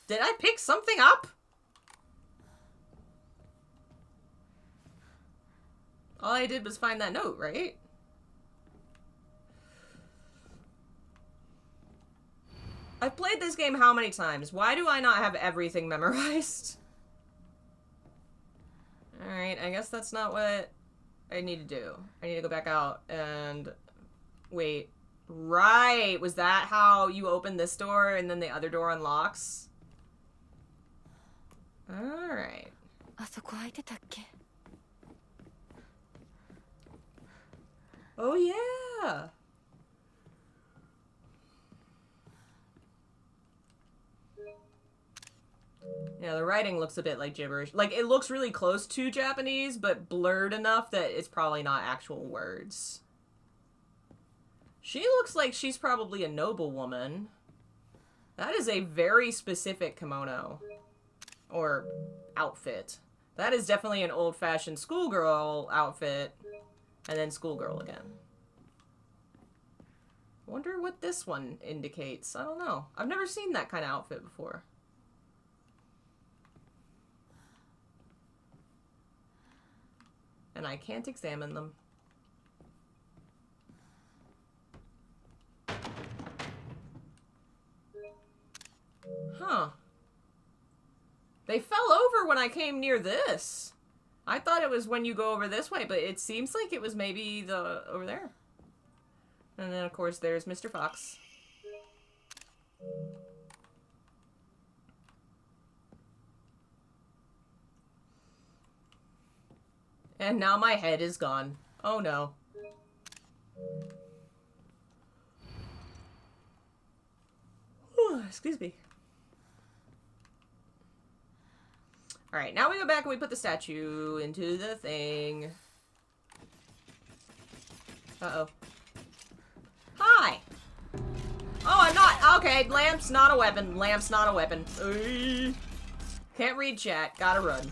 Did I pick something up? All I did was find that note, right? I've played this game how many times? Why do I not have everything memorized? Alright, I guess that's not what I need to do. I need to go back out and... Wait. Right! Was that how you open this door and then the other door unlocks? Alright. Oh yeah! Yeah, the writing looks a bit like gibberish. Like, it looks really close to Japanese, but blurred enough that it's probably not actual words. She looks like she's probably a noblewoman. That is a very specific kimono. Or outfit. That is definitely an old-fashioned schoolgirl outfit. And then schoolgirl again. Wonder what this one indicates. I don't know. I've never seen that kind of outfit before. And I can't examine them. Huh. They fell over when I came near this. I thought it was when you go over this way, but it seems like it was maybe over there. And then, of course, there's Mr. Fox. And now my head is gone. Oh no. Excuse me. Alright, now we go back and we put the statue into the thing. Uh-oh. Hi! Oh, I'm not- okay, lamp's not a weapon. Lamp's not a weapon. Can't read chat. Gotta run.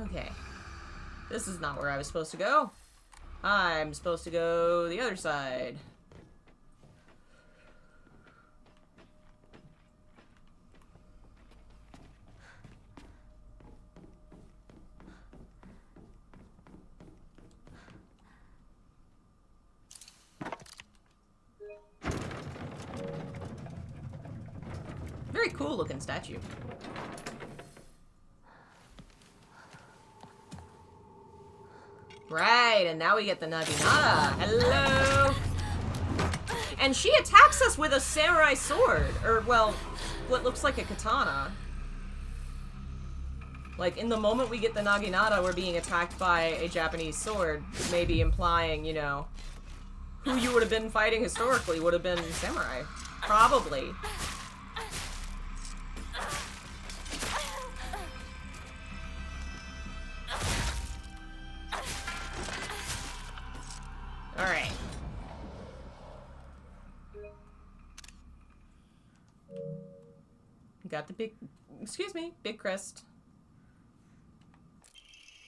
Okay. This is not where I was supposed to go. I'm supposed to go the other side. Very cool looking statue. Right, and now we get the Naginata. Hello! And she attacks us with a samurai sword. Or, well, what looks like a katana. Like, in the moment we get the Naginata, we're being attacked by a Japanese sword, maybe implying, you know, who you would have been fighting historically would have been samurai. Probably. Alright. Got the big, excuse me, big crest.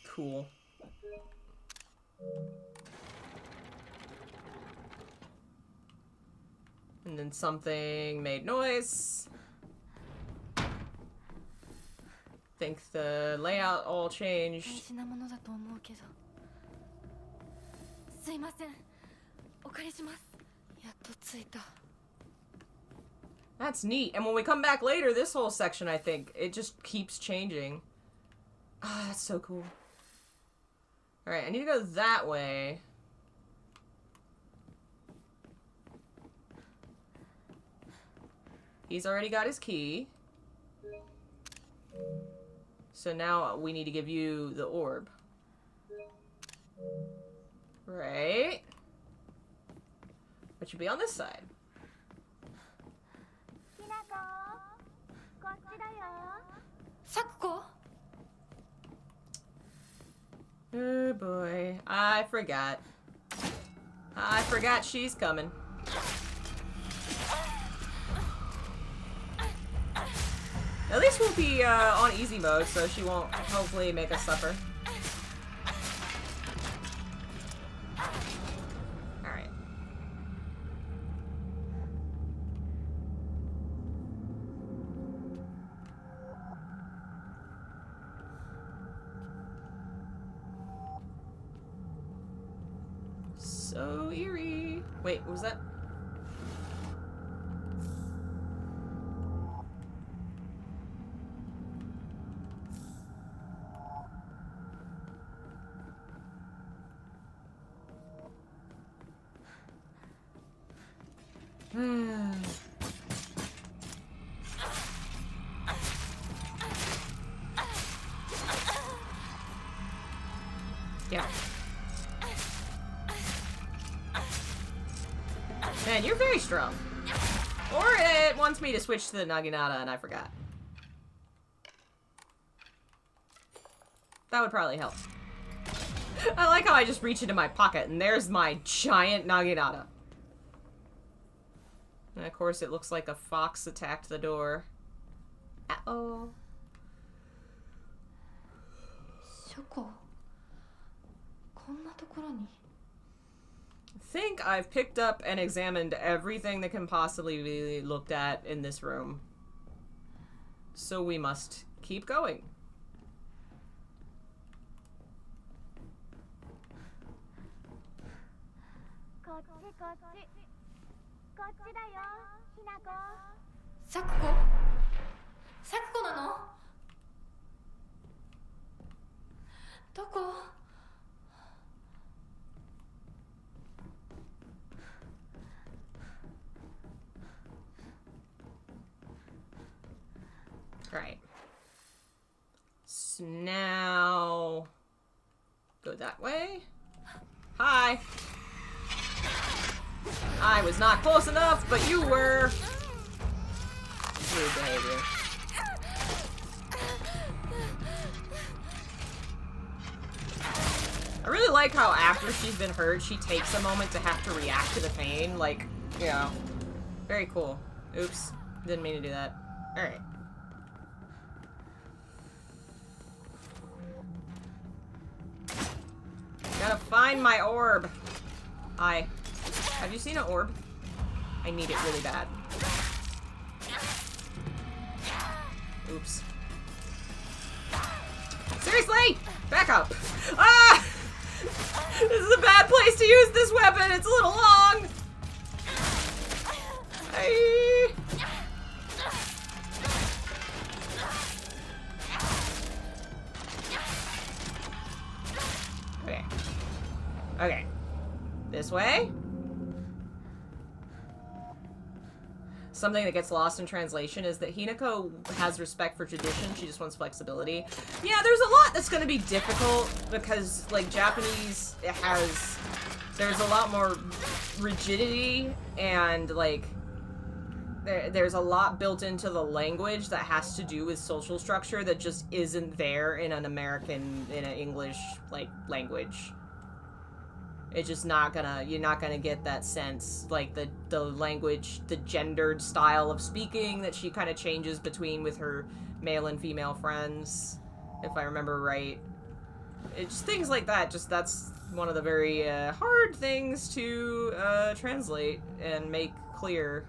Cool. And then something made noise. Think the layout all changed. That's neat. And when we come back later, this whole section, I think, it just keeps changing. Ah, that's so cool. Alright, I need to go that way. He's already got his key. So now we need to give you the orb. Right? Which should be on this side. Oh boy, I forgot. I forgot she's coming. At least we'll be on easy mode, so she won't hopefully make us suffer. Alright. So eerie. Wait, what was that? Yeah. Man, you're very strong. Or it wants me to switch to the Naginata and I forgot. That would probably help. I like how I just reach into my pocket and there's my giant Naginata. And of course it looks like a fox attacked the door. Uh-oh. I think I've picked up and examined everything that can possibly be looked at in this room. So we must keep going. Right. So now go that way. Hi. I was not close enough, but you were. Rude behavior. I really like how after she's been hurt, she takes a moment to have to react to the pain. Like, you know, very cool. Oops. Didn't mean to do that. Alright. Gotta find my orb. Hi. Have you seen an orb? I need it really bad. Oops. Seriously! Back up! Ah! This is a bad place to use this weapon! It's a little long! Hey. Okay. Okay. This way? something that gets lost in translation is that Hinako has respect for tradition. She just wants flexibility. Yeah, there's a lot that's going to be difficult because, like, Japanese there's a lot more rigidity and, like, there's a lot built into the language that has to do with social structure that just isn't there in an English, like, language. It's just not gonna, you're not gonna get that sense, like, the language, the gendered style of speaking that she kind of changes between with her male and female friends, if I remember right. It's things like that, just that's one of the very hard things to translate and make clear.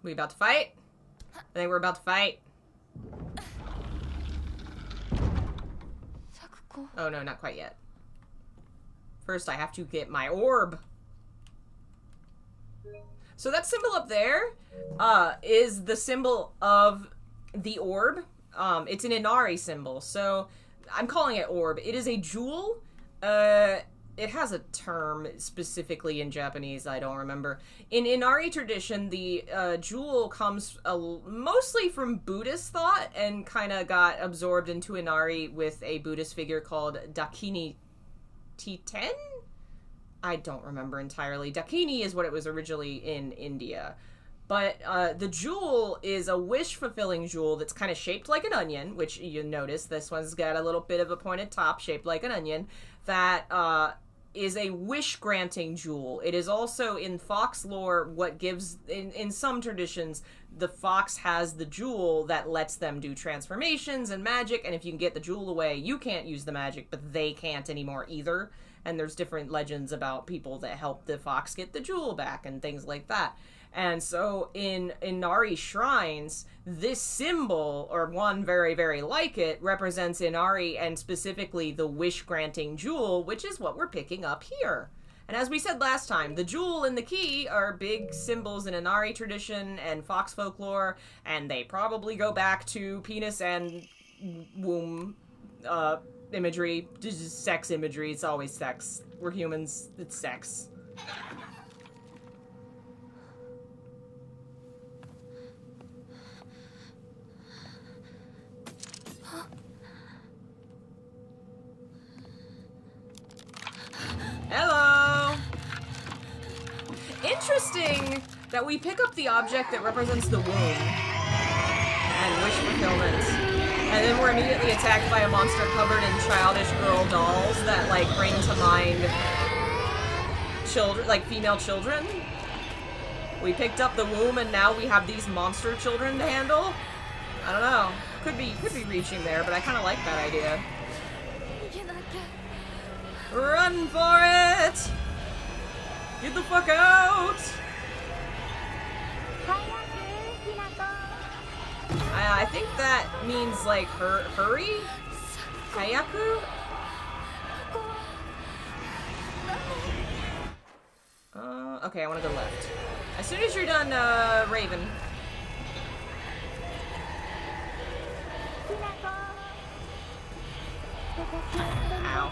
We about to fight? I think we're about to fight. Oh no, not quite yet. First I have to get my orb. So that symbol up there is the symbol of the orb. It's an Inari symbol, so I'm calling it orb. It is a jewel. It has a term specifically in Japanese, I don't remember. In Inari tradition, the jewel comes mostly from Buddhist thought and kind of got absorbed into Inari with a Buddhist figure called Dakini Titen? I don't remember entirely. Dakini is what it was originally in India. But the jewel is a wish-fulfilling jewel that's kind of shaped like an onion, which you notice this one's got a little bit of a pointed top shaped like an onion, that is a wish-granting jewel. It is also, in fox lore, what gives, in some traditions, the fox has the jewel that lets them do transformations and magic, and if you can get the jewel away, you can't use the magic, but they can't anymore either. And there's different legends about people that help the fox get the jewel back and things like that. And so in Inari shrines, this symbol, or one very, very like it, represents Inari and specifically the wish-granting jewel, which is what we're picking up here. And as we said last time, the jewel and the key are big symbols in Inari tradition and fox folklore, and they probably go back to penis and womb imagery, just sex imagery. It's always sex. We're humans. It's sex. Hello! Interesting that we pick up the object that represents the womb and wish fulfillment. And then we're immediately attacked by a monster covered in childish girl dolls that, like, bring to mind children, like, female children. We picked up the womb and now we have these monster children to handle? I don't know. Could be reaching there, but I kind of like that idea. Run for it! Get the fuck out! I think that means, like, hurry? Hayaku? Okay, I want to go left. As soon as you're done, Raven. Ow.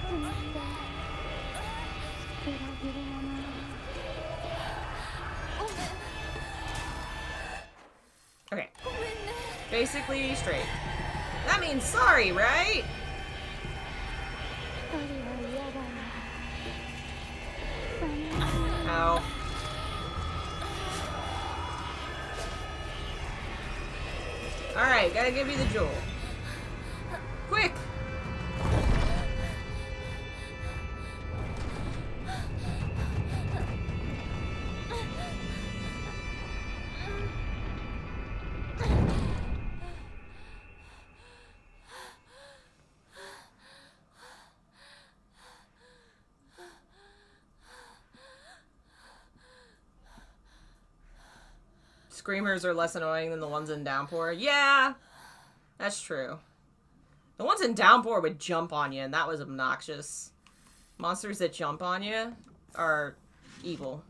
Okay. Basically straight. That means sorry, right? Ow. Alright, gotta give you the jewel. Quick! Screamers are less annoying than the ones in Downpour. Yeah, that's true. The ones in Downpour would jump on you, and that was obnoxious. Monsters that jump on you are evil.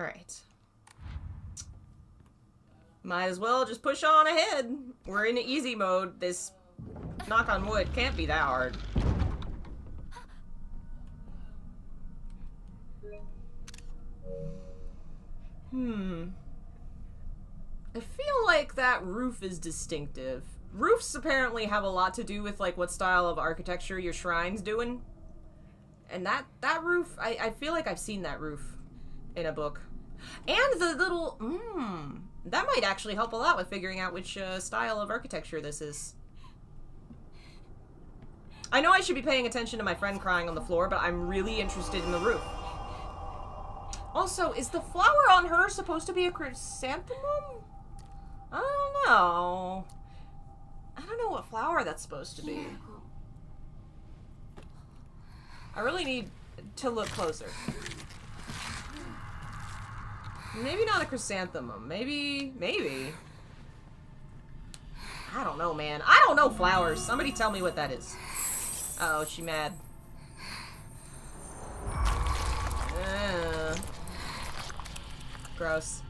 Alright. Might as well just push on ahead. We're in easy mode. This, knock on wood, can't be that hard. I feel like that roof is distinctive. Roofs apparently have a lot to do with, like, what style of architecture your shrine's doing. And that roof, I feel like I've seen that roof in a book. And the little, that might actually help a lot with figuring out which style of architecture this is. I know I should be paying attention to my friend crying on the floor, but I'm really interested in the roof. Also, is the flower on her supposed to be a chrysanthemum? I don't know. I don't know what flower that's supposed to be. I really need to look closer. Maybe not a chrysanthemum. Maybe. I don't know, man. I don't know flowers. Somebody tell me what that is. Uh-oh, she mad. Gross.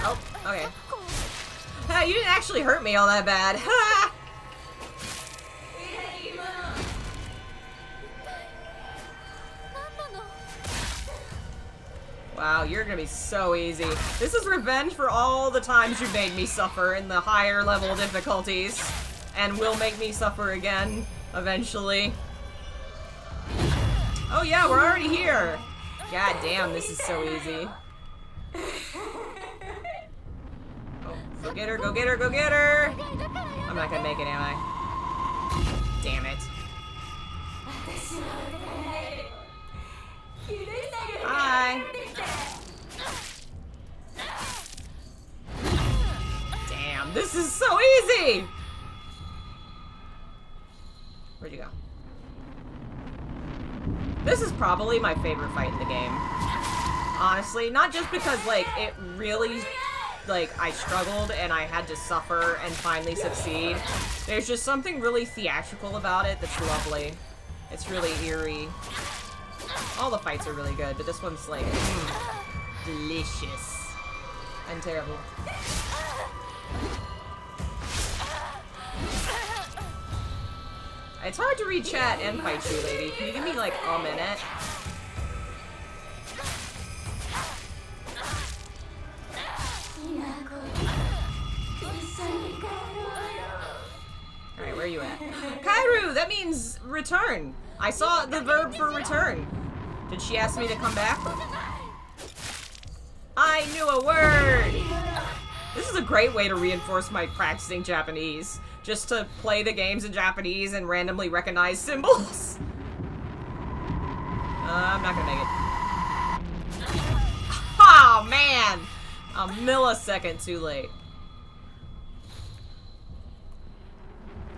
Oh, okay. You didn't actually hurt me all that bad. Wow, you're gonna be so easy. This is revenge for all the times you made me suffer in the higher level difficulties. And will make me suffer again, eventually. Oh yeah, we're already here. God damn, this is so easy. Oh, go get her, go get her, go get her! I'm not gonna make it, am I? Damn it. Hi. Damn, this is so easy! Where'd you go? This is probably my favorite fight in the game. Honestly, not just because, like, it really, like, I struggled and I had to suffer and finally succeed. There's just something really theatrical about it that's lovely. It's really eerie. All the fights are really good, but this one's, like, delicious. And terrible. It's hard to read chat and fight you, lady. Can you give me, like, a minute? Alright, where are you at? Kairu! That means return! I saw the verb for return. Did she ask me to come back? I knew a word! This is a great way to reinforce my practicing Japanese. Just to play the games in Japanese and randomly recognize symbols. I'm not gonna make it. Oh, man! A millisecond too late.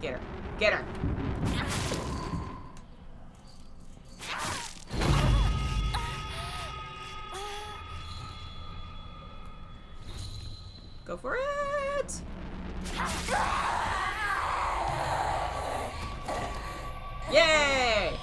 Get her. Get her. Go for it! Yay!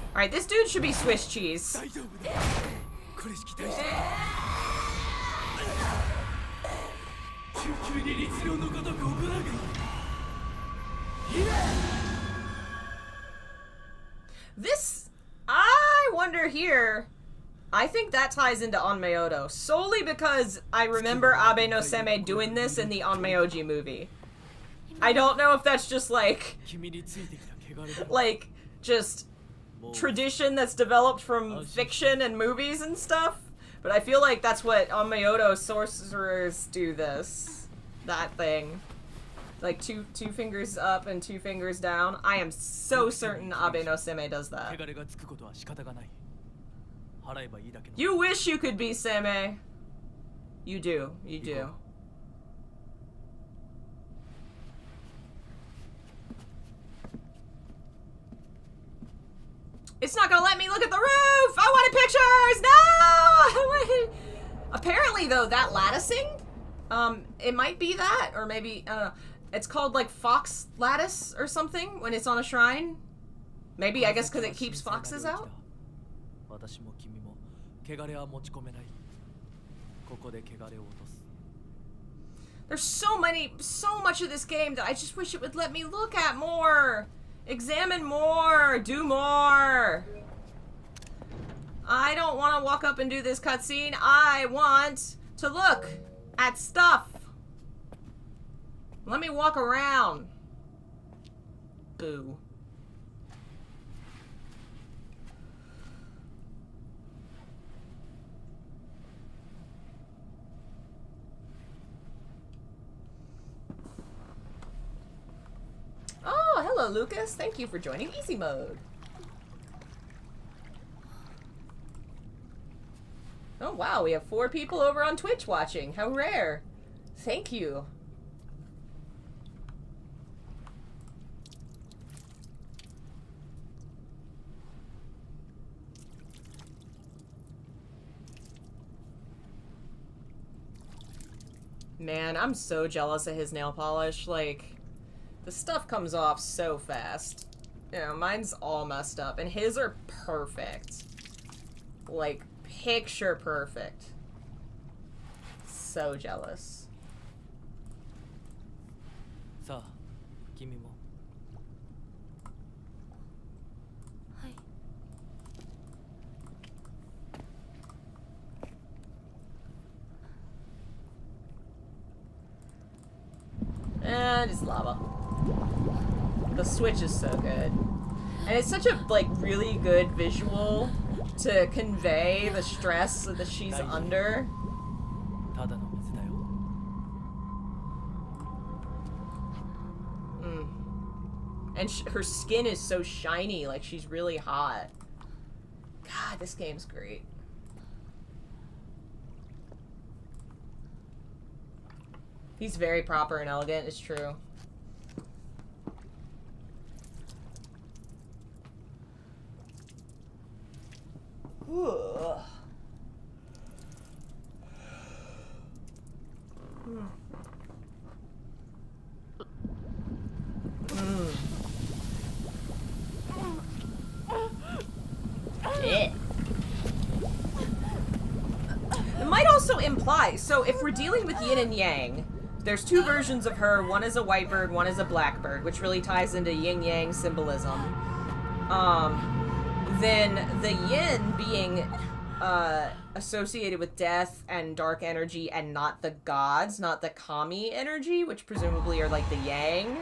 Alright, this dude should be Swiss cheese. This, I wonder here, I think that ties into Onmyodo, solely because I remember Abe no Seme doing this in the Onmyoji movie. I don't know if that's just like just tradition that's developed from fiction and movies and stuff, but I feel like that's what Onmyodo sorcerers do this. That thing. Like two fingers up and 2 fingers down. I am so certain Abe no Seme does that. You wish you could be Seme. You do. You do. It's not gonna let me look at the roof! I wanted pictures! No! I wanted... Apparently, though, that latticing, it might be that, or maybe, I don't know. It's called, like, fox lattice or something when it's on a shrine. Maybe, I guess, because it keeps foxes out? There's so much of this game that I just wish it would let me look at more! Examine more! Do more! I don't want to walk up and do this cutscene. I want to look at stuff. Let me walk around. Boo. Oh, hello, Lucas. Thank you for joining Easy Mode. Oh, wow. We have 4 people over on Twitch watching. How rare. Thank you. Man, I'm so jealous of his nail polish. Like, the stuff comes off so fast. You know, mine's all messed up, and his are perfect. Like, picture perfect. So jealous. And it's lava. The switch is so good. And it's such a, like, really good visual to convey the stress that she's under. And her skin is so shiny, like she's really hot. God, this game's great. He's very proper and elegant, it's true. Ugh. Yeah. It might also imply, so if we're dealing with yin and yang, there's 2 versions of her. One is a white bird, one is a black bird, which really ties into yin-yang symbolism. Then the yin being associated with death and dark energy and not the gods, not the kami energy, which presumably are like the yang.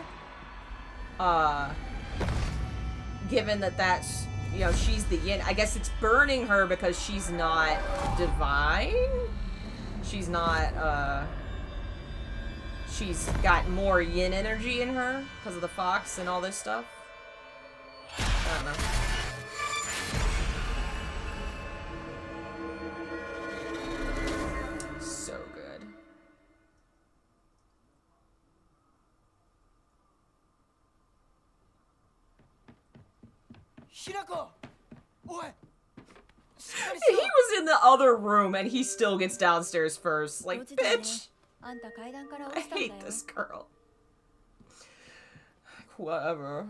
Given that that's, you know, she's the yin, I guess it's burning her because she's not divine? She's not, she's got more yin energy in her because of the fox and all this stuff. I don't know. So good. He was in the other room and he still gets downstairs first. Like, bitch. I hate this girl. Whatever.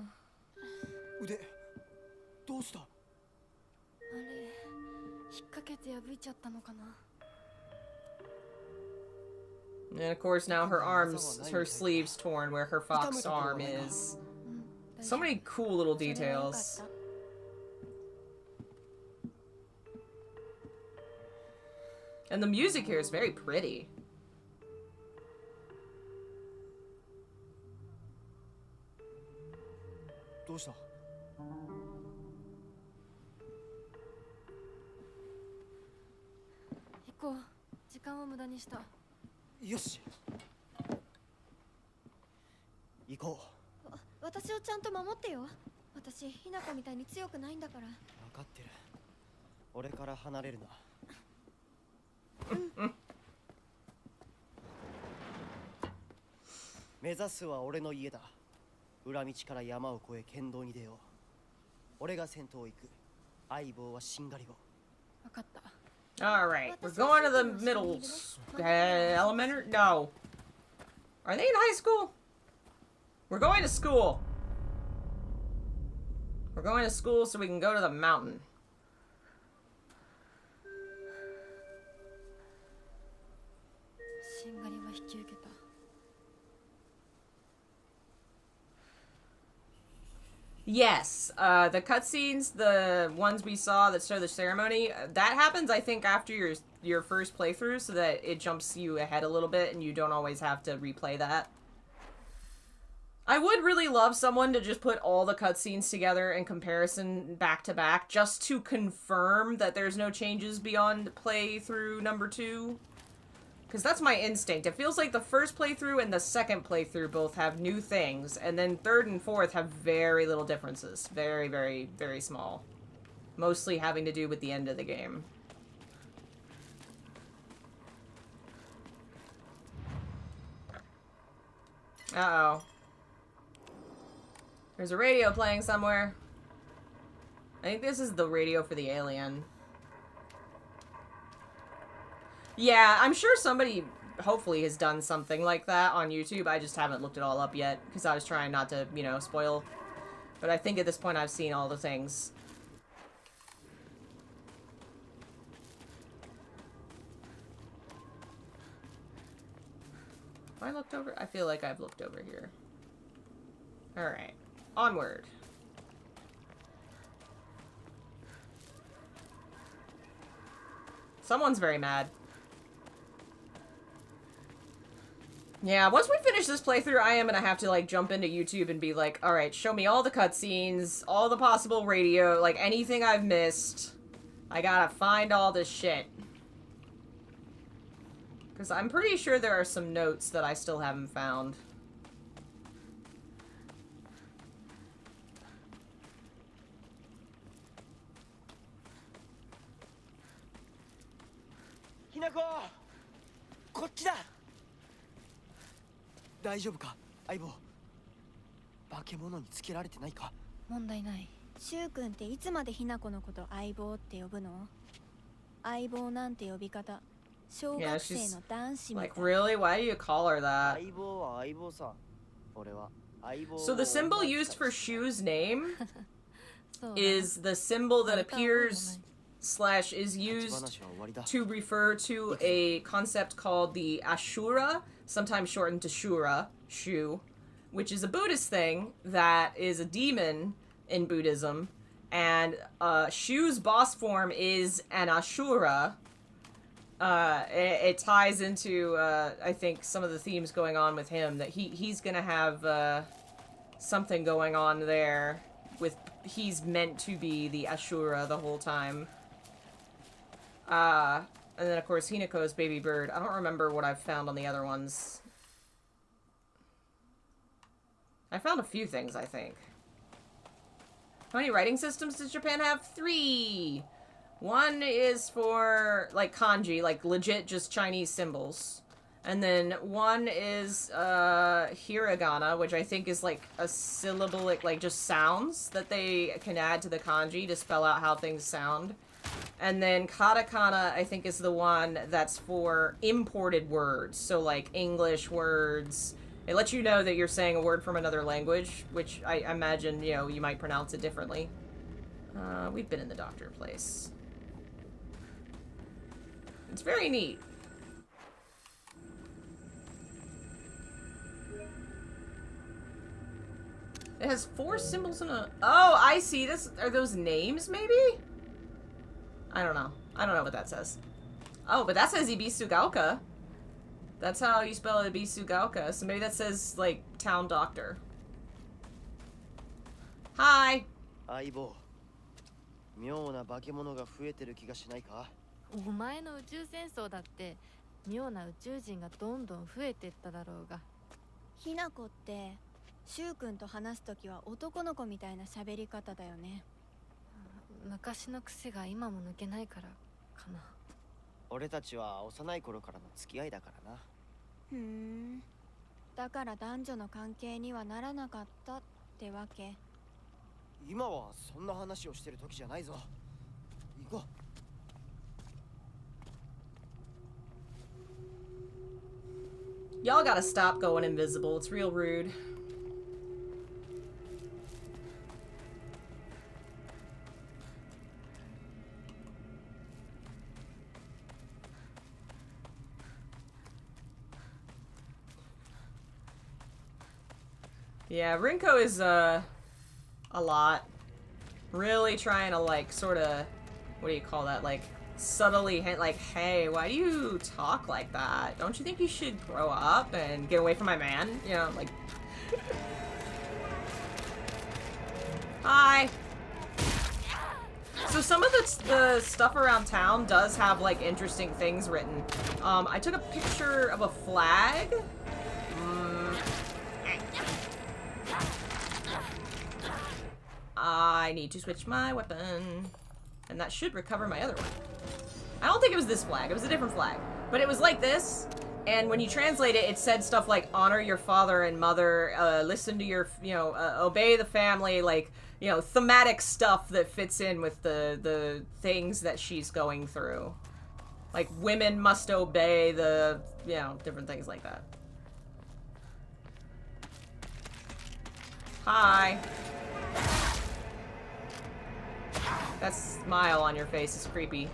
And of course now her sleeve's torn where her fox arm is. So many cool little details. And the music here is very pretty. 目指すは俺の家だ。裏道から山を越え県道に出よう。俺が先頭を行く。相棒はしんがりを。分かった。All right, we're going to the middle elementary. No, are they in high school? We're going to school. We're going to school so we can go to the mountain. Yes, the cutscenes, the ones we saw that show the ceremony, that happens, I think, after your first playthrough, so that it jumps you ahead a little bit and you don't always have to replay that. I would really love someone to just put all the cutscenes together in comparison back to back, just to confirm that there's no changes beyond playthrough number 2. Because that's my instinct. It feels like the first playthrough and the second playthrough both have new things, and then third and fourth have very little differences. Very, very, very small. Mostly having to do with the end of the game. Uh-oh. There's a radio playing somewhere. I think this is the radio for the alien. Yeah, I'm sure somebody hopefully has done something like that on YouTube. I just haven't looked it all up yet because I was trying not to, you know, spoil. But I think at this point I've seen all the things. Have I looked over? I feel like I've looked over here. Alright. Onward. Someone's very mad. Yeah, once we finish this playthrough, I am gonna have to, like, jump into YouTube and be like, alright, show me all the cutscenes, all the possible radio, like, anything I've missed. I gotta find all this shit. Because I'm pretty sure there are some notes that I still haven't found. Hinako! こっちだ! 大丈夫か相棒化け物につけられてないか問題ないシュウ君っていつまでひなこのこと相棒って呼ぶの相棒なんて呼び方小学生の男子みたい Like really? Why do you call her that? 相棒は相棒さ俺は相棒 So the symbol used for Shu's name is the symbol that appears / is used to refer to a concept called the Ashura, sometimes shortened to Shura, Shu, which is a Buddhist thing that is a demon in Buddhism, and Shu's boss form is an Ashura. It ties into, I think, some of the themes going on with him, that he's gonna have something going on there with, he's meant to be the Ashura the whole time. And then, of course, Hinako's baby bird. I don't remember what I've found on the other ones. I found a few things, I think. How many writing systems does Japan have? 3! One is for, like, kanji, like, legit just Chinese symbols. And then one is, hiragana, which I think is, like, a syllabic, like, just sounds that they can add to the kanji to spell out how things sound. And then katakana, I think, is the one that's for imported words. So, like, English words. It lets you know that you're saying a word from another language, which I imagine, you know, you might pronounce it differently. We've been in the doctor place. It's very neat. It has 4 symbols in a... Oh, I see. This are those names, maybe? I don't know. I don't know what that says. Oh, but that says Ibisugaoka. That's how you spell Ibisugaoka. So maybe that says, like, town doctor. Hi! 相棒妙な化け物が増えてる気がしないかお前の宇宙戦争だって妙な宇宙人がどんどん増えてっただろうがひなこってシュウ君と話すときは男の子みたいな喋り方だよね昔の癖が今も抜けないからかな俺たちは幼い頃からの付き合いだからなふーんだから男女の関係にはならなかったってわけ。今はそんな話をしてる時じゃないぞ。行こう。Y'all gotta stop going invisible. It's real rude. Yeah, Rinko is, a lot. Really trying to, like, sort of, what do you call that? Like, subtly hint, like, hey, why do you talk like that? Don't you think you should grow up and get away from my man? You know, like... Hi! So some of the stuff around town does have, like, interesting things written. I took a picture of a flag. I need to switch my weapon. And that should recover my other one. I don't think it was this flag. It was a different flag. But it was like this. And when you translate it, it said stuff like, honor your father and mother, listen to your, you know, obey the family, like, you know, thematic stuff that fits in with the things that she's going through. Like, women must obey the, you know, different things like that. Hi. That smile on your face is creepy.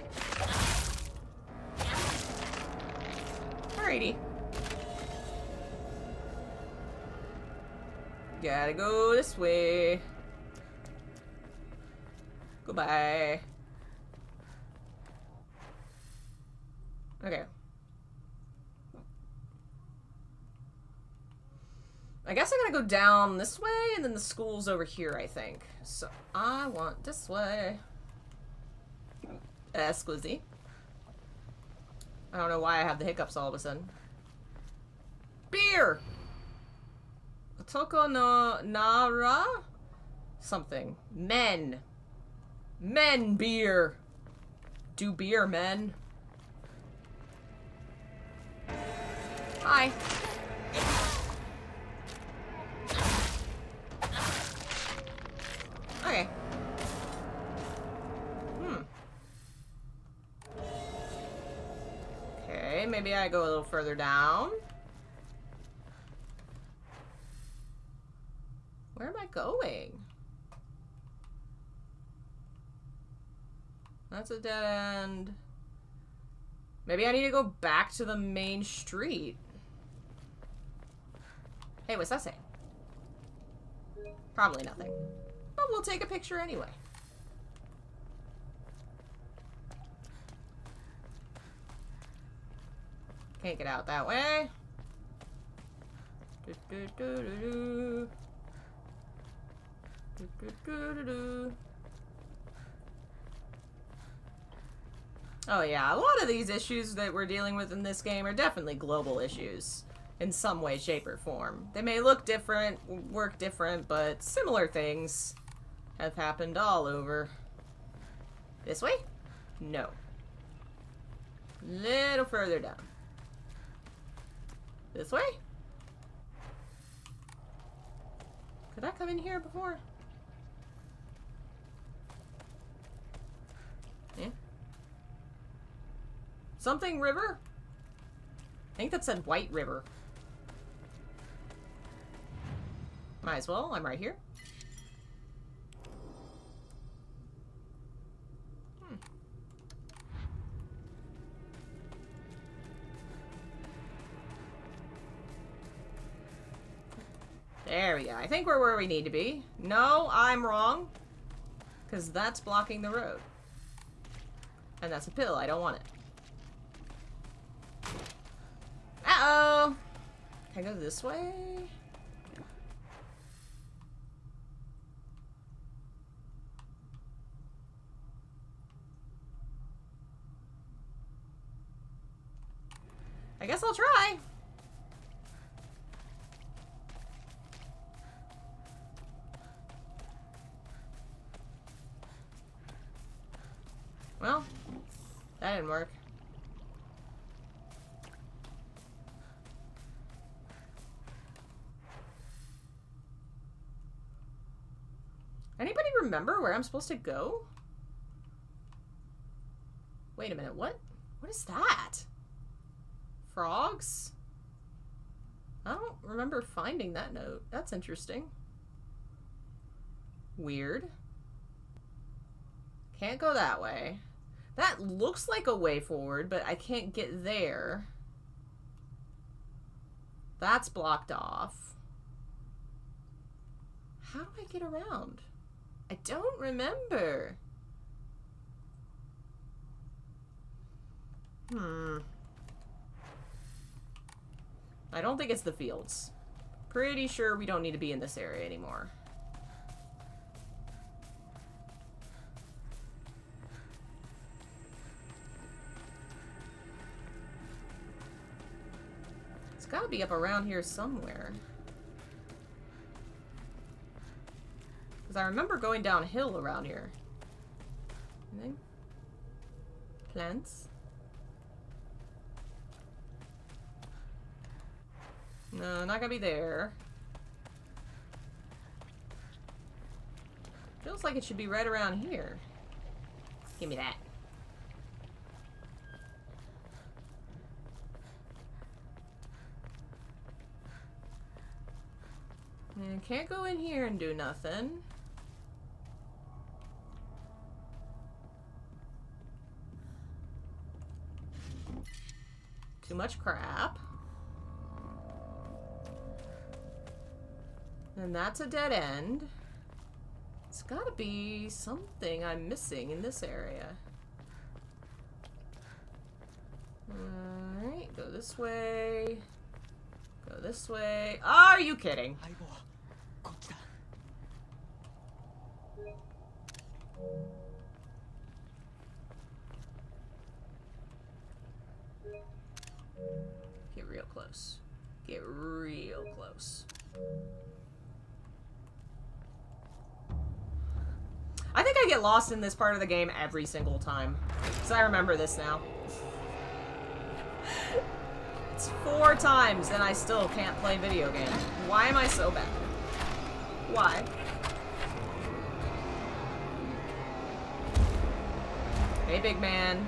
Alrighty. Gotta go this way. Goodbye. Okay. I guess I gotta go down this way, and then the school's over here, I think. So, I want this way. Squizzy. I don't know why I have the hiccups all of a sudden. Beer! Toko no Nara? Something. Men. Men beer. Do beer, men. Hi. Okay. Okay, maybe I go a little further down. Where am I going? That's a dead end. Maybe I need to go back to the main street. Hey, what's that say? Probably nothing. But we'll take a picture anyway. Can't get out that way. Oh yeah, a lot of these issues that we're dealing with in this game are definitely global issues in some way, shape, or form. They may look different, work different, but similar things have happened all over. This way? No. Little further down. This way? Could I come in here before? Yeah. Something river? I think that said White River. Might as well, I'm right here. There we go. I think we're where we need to be. No, I'm wrong. Because that's blocking the road. And that's a pill. I don't want it. Uh-oh! Can I go this way? I guess I'll try. Well, that didn't work. remember where I'm supposed to go? Wait a minute, what? What is that? Frogs? I don't remember finding that note. That's interesting. Weird. Can't go that way. That looks like a way forward, but I can't get there. That's blocked off. How do I get around? I don't remember. I don't think it's the fields. Pretty sure we don't need to be in this area anymore. It's gotta be up around here somewhere. Because I remember going downhill around here. Anything? Plants? No, not gonna be there. Feels like it should be right around here. Give me that. And can't go in here and do nothing. Too much crap. And that's a dead end. It's gotta be something I'm missing in this area. Alright, go this way. Go this way. Are you kidding? Get real close. Get real close. I think I get lost in this part of the game every single time. So I remember this now. It's 4 times and I still can't play video games. Why am I so bad? Why? Hey, big man.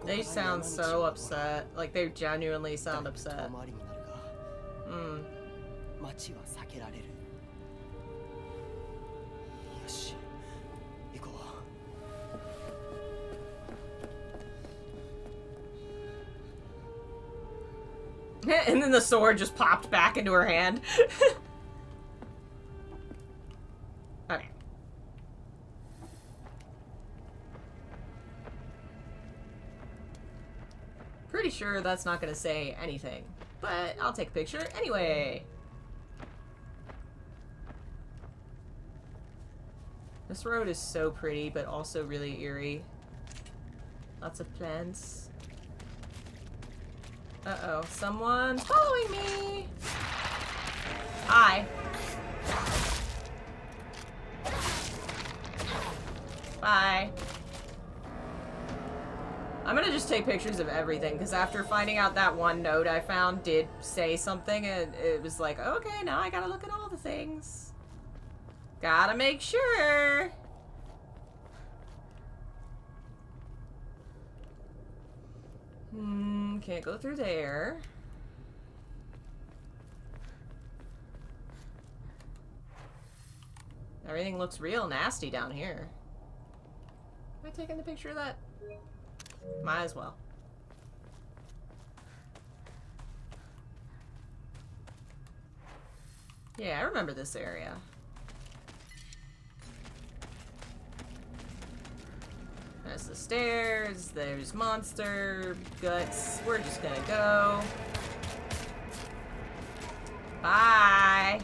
They sound so upset. Like, they genuinely sound upset. And then the sword just popped back into her hand. Okay. Pretty sure that's not gonna say anything, but I'll take a picture anyway. This road is so pretty, but also really eerie. Lots of plants. Uh-oh, someone's following me! Hi. Bye. I'm gonna just take pictures of everything, because after finding out that one note I found did say something, and it was like, okay, now I gotta look at all the things. Gotta make sure. Can't go through there. Everything looks real nasty down here. Am I taking the picture of that? Might as well. Yeah, I remember this area. That's the stairs. There's monster guts. We're just gonna go. Bye.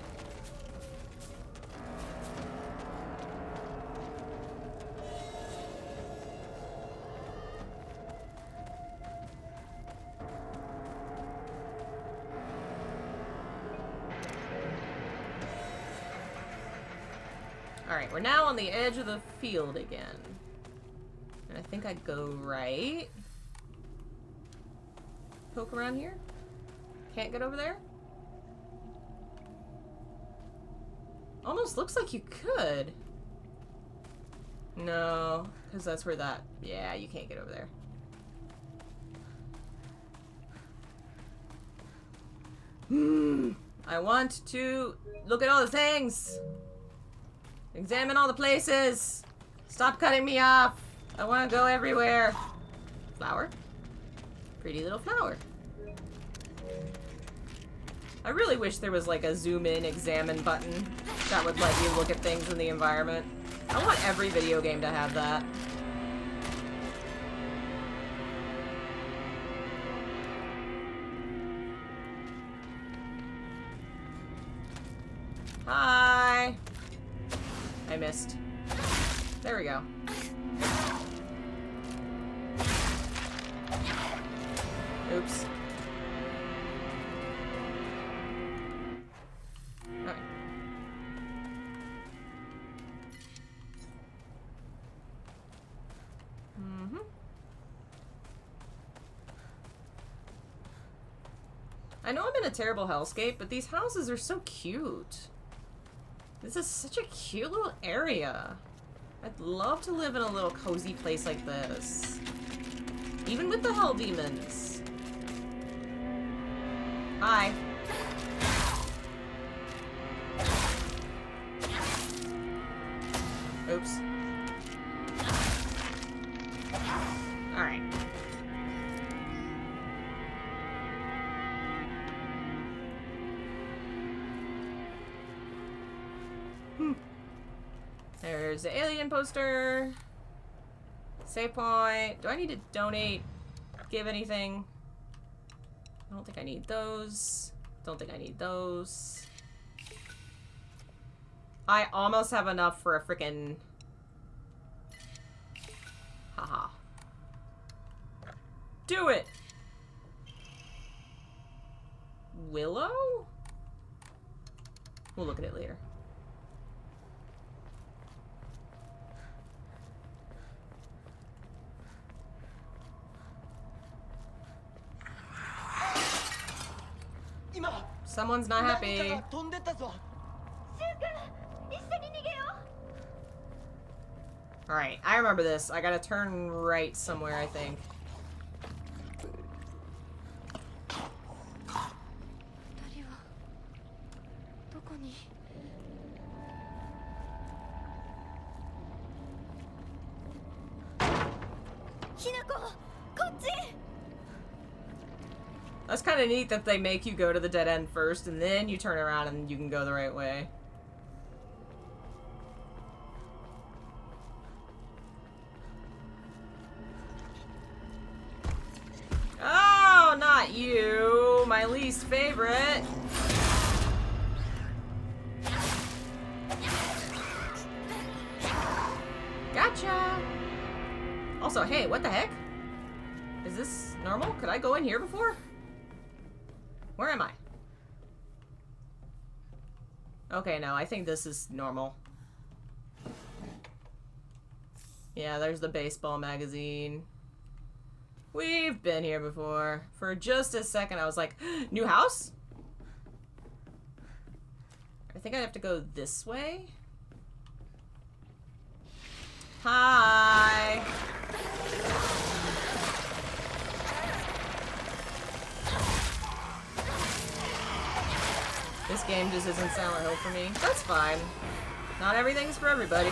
Alright, we're now on the edge of the field again. And I think I go right. Poke around here? Can't get over there? Almost looks like you could. No, because that's where that... Yeah, you can't get over there. I want to look at all the things. Examine all the places. Stop cutting me off. I want to go everywhere. Flower. Pretty little flower. I really wish there was like a zoom in, examine button that would let you look at things in the environment. I want every video game to have that. Hi. I missed. There we go. Oops. Alright. I know I'm in a terrible hellscape, but these houses are so cute. This is such a cute little area. I'd love to live in a little cozy place like this. Even with the hell demons. Hi. Oops. Alright. There's the alien poster. Save point. Do I need to donate? Give anything? I don't think I need those. Don't think I need those. I almost have enough for a frickin'... Haha. Do it! Willow? We'll look at it later. Someone's not happy. Alright, I remember this. I gotta turn right somewhere, I think. That's kind of neat that they make you go to the dead end first, and then you turn around and you can go the right way. Oh, not you! My least favorite! Gotcha! Also, hey, what the heck? Is this normal? Could I go in here before? Where am I? Okay, no, I think this is normal. Yeah, there's the baseball magazine. We've been here before. For just a second, I was like, new house? I think I have to go this way. Hi! This game just isn't Silent Hill for me. That's fine. Not everything's for everybody.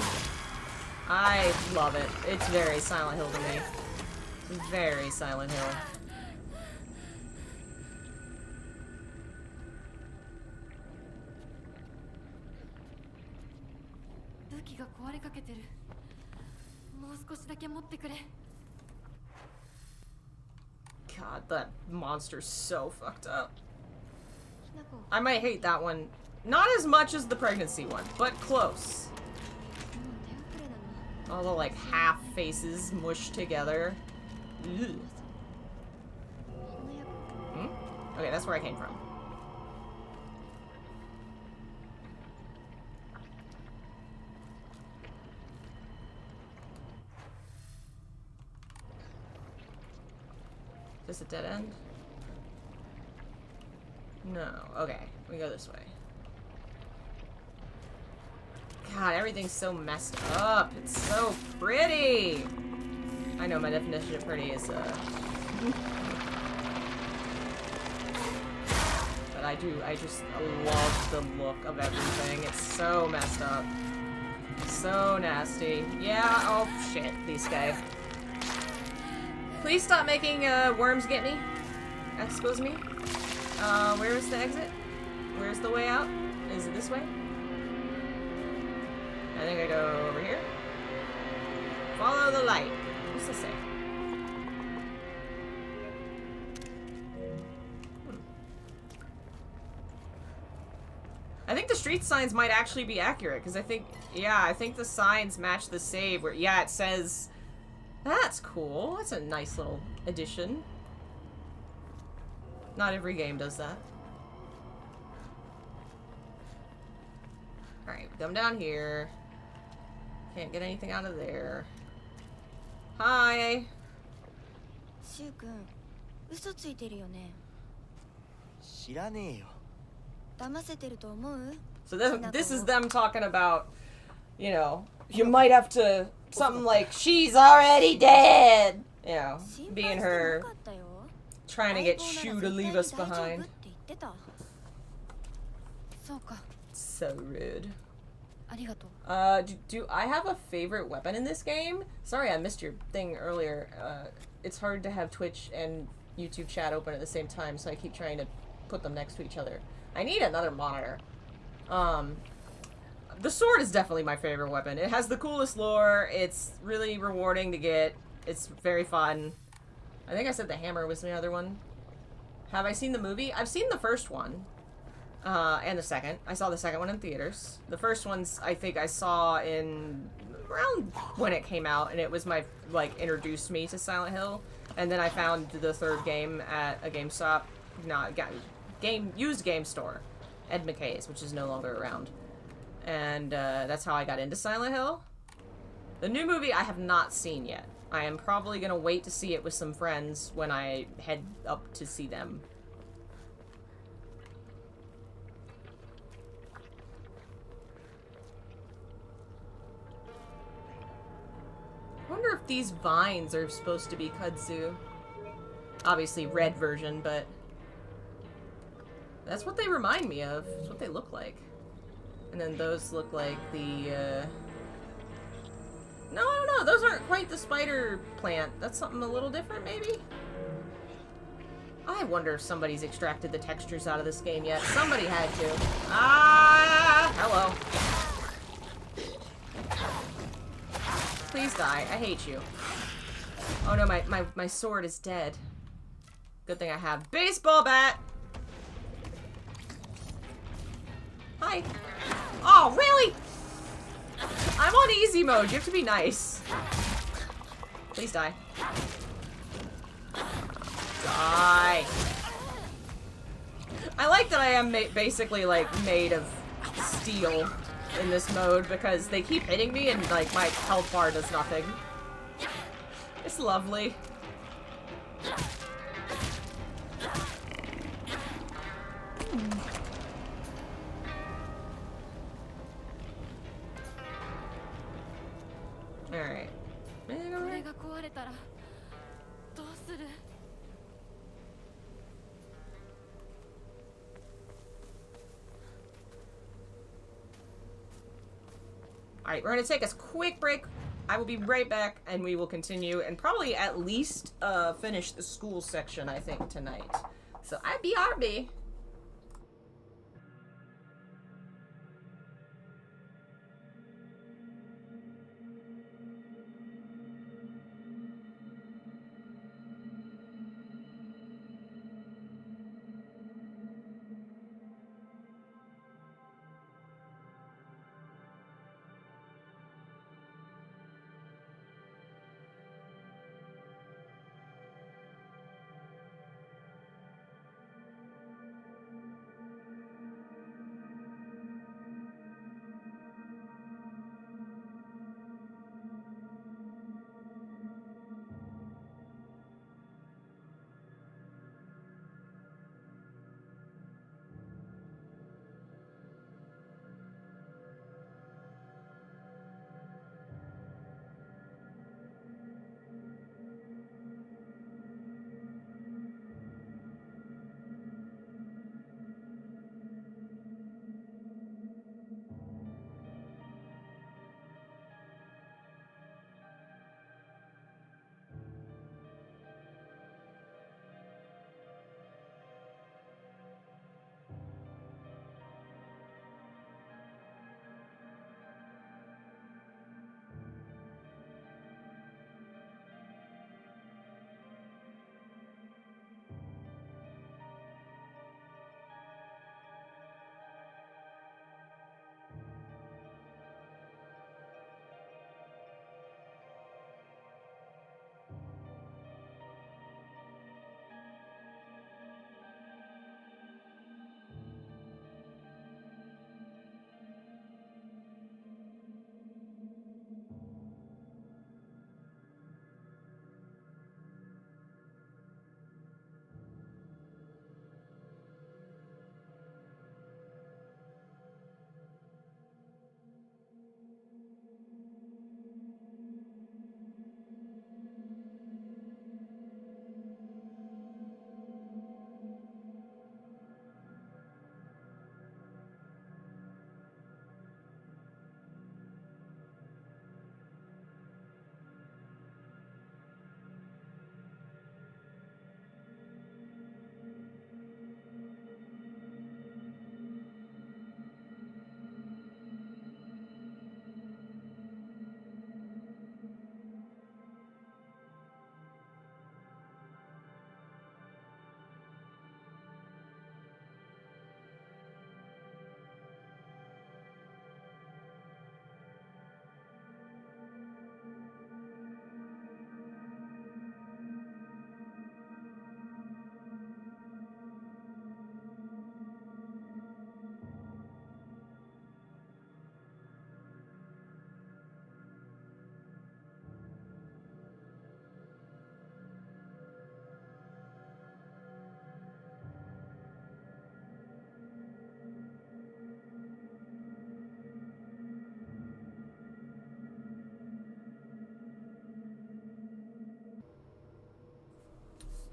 I love it. It's very Silent Hill to me. Very Silent Hill. もう少しだけ持ってくれ。 God, that monster's so fucked up. ひなこ I might hate that one. Not as much as the pregnancy one, but close. もう手遅れだな。 All the like half faces mushed together. Ugh. この役 Hmm? Okay, that's where I came from. Is this a dead end? No. Okay, we go this way. God, everything's so messed up. It's so pretty. I know my definition of pretty is but I just love the look of everything. It's so messed up. So nasty. Yeah, oh shit, these guys. Please stop making worms get me. Excuse me. Where is the exit? Where's the way out? Is it this way? I think I go over here. Follow the light. What's this say? I think the street signs might actually be accurate, because I think the signs match the save where, yeah, it says, that's cool. That's a nice little addition. Not every game does that. Alright, come down here. Can't get anything out of there. Hi! シュウ君嘘ついてるよね。知らねえよ。騙せてると思う？ So this is them talking about, you know, you might have to, something like, she's already dead! You know, 心 being 配してな her かったよ。 trying to get Shu to leave us 相棒なら絶対に大丈夫 behind. って言ってた。そうか。 So rude. ありがとう。 Do I have a favorite weapon in this game? Sorry, I missed your thing earlier. It's hard to have Twitch and YouTube chat open at the same time, so I keep trying to put them next to each other. I need another monitor. The sword is definitely my favorite weapon. It has the coolest lore. It's really rewarding to get. It's very fun. I think I said the hammer was the other one. Have I seen the movie? I've seen the first one. And the second. I saw the second one in theaters. The first one's, I think I saw in around when it came out, and it was my, like, introduced me to Silent Hill. And then I found the third game at a GameStop, used game store, Ed McKay's, which is no longer around. And, that's how I got into Silent Hill. The new movie I have not seen yet. I am probably gonna wait to see it with some friends when I head up to see them. I wonder if these vines are supposed to be kudzu. Obviously red version, but that's what they remind me of. That's what they look like. And then those look like the, no, I don't know. Those aren't quite the spider plant. That's something a little different, maybe? I wonder if somebody's extracted the textures out of this game yet. Somebody had to. Ah! Hello. Please die. I hate you. Oh no, my sword is dead. Good thing I have baseball bat! Hi. Oh, really? I'm on easy mode. You have to be nice. Please die. Die. I like that I am basically, like, made of steel in this mode because they keep hitting me and, like, my health bar does nothing. It's lovely. Alright. これが壊れたらどうする？ Alright, we're gonna take a quick break. I will be right back, and we will continue, and probably at least finish the school section, I think, tonight. So, IBRB.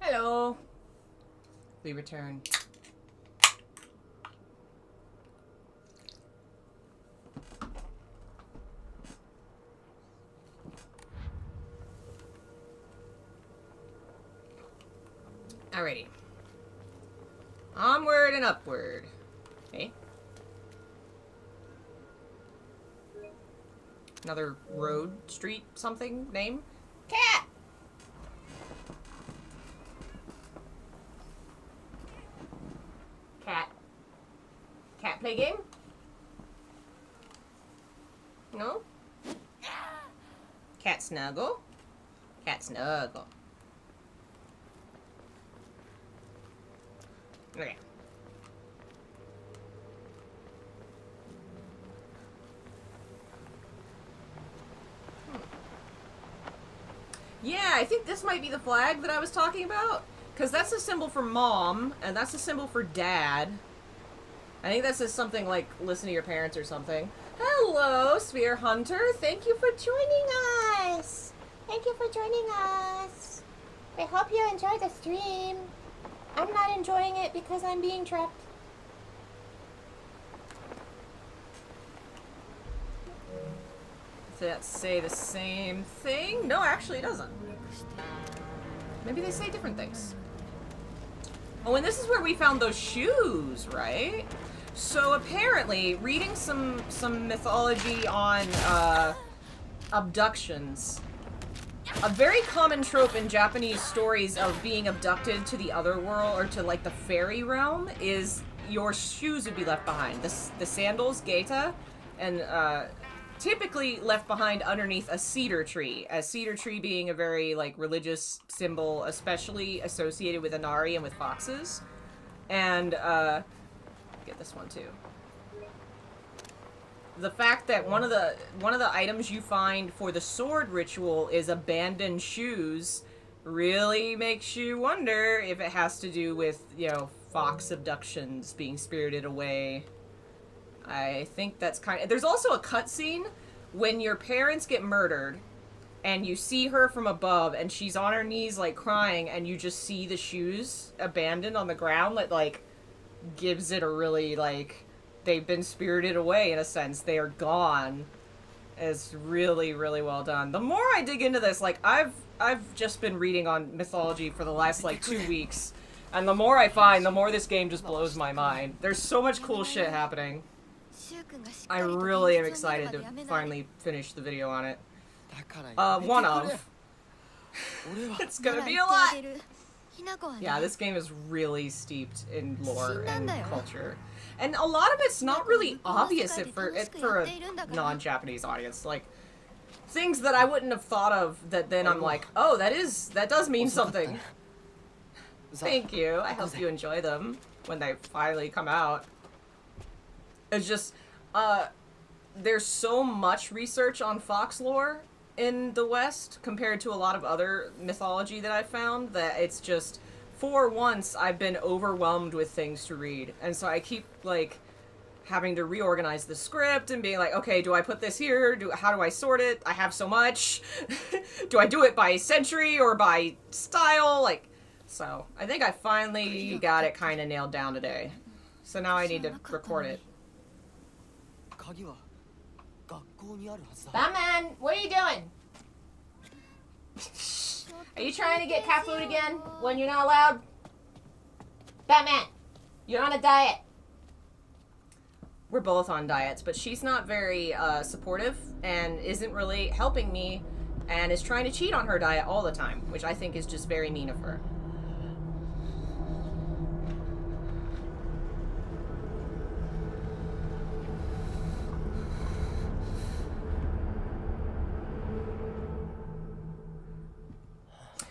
Hello. We return. Alrighty. Onward and upward. Okay. Another road, street, something, name? Cat! Cat. Cat play game? No? Cat snuggle? Cat snuggle. Okay. Yeah, I think this might be the flag that I was talking about. Because that's a symbol for mom, and that's a symbol for dad. I think that says something like, listen to your parents or something. Hello, Sphere Hunter. Thank you for joining us. Thank you for joining us. I hope you enjoyed the stream. I'm not enjoying it because I'm being trapped. Does that say the same thing? No, actually it doesn't. Maybe they say different things. Oh, and this is where we found those shoes, right? So apparently, reading some mythology on abductions, a very common trope in Japanese stories of being abducted to the other world or to like the fairy realm is your shoes would be left behind. The sandals, gaita, and typically left behind underneath a cedar tree. A cedar tree being a very like religious symbol, especially associated with Inari and with foxes. And get this one too. The fact that one of the items you find for the sword ritual is abandoned shoes really makes you wonder if it has to do with, you know, fox abductions, being spirited away. I think that's kind of... There's also a cutscene when your parents get murdered and you see her from above and she's on her knees like crying and you just see the shoes abandoned on the ground that like gives it a really like... They've been spirited away, in a sense. They are gone. It's really, really well done. The more I dig into this, like, I've just been reading on mythology for the last, like, 2 weeks. And the more I find, the more this game just blows my mind. There's so much cool shit happening. I really am excited to finally finish the video on it. One of. It's gonna be a lot! Yeah, this game is really steeped in lore and culture. And a lot of it's not really obvious for a non-Japanese audience. Like, things that I wouldn't have thought of that then I'm like, oh, that does mean something. Thank you. I hope you enjoy them when they finally come out. It's just, there's so much research on fox lore in the West compared to a lot of other mythology that I've found that it's just... For once, I've been overwhelmed with things to read, and so I keep, like, having to reorganize the script and being like, okay, do I put this here? How do I sort it? I have so much. Do I do it by century or by style? Like, so I think I finally got it kind of nailed down today. So now I need to record it. Batman, what are you doing? Are you trying to get cat food again when you're not allowed? Batman, you're on a diet. We're both on diets, but she's not very supportive and isn't really helping me and is trying to cheat on her diet all the time, which I think is just very mean of her.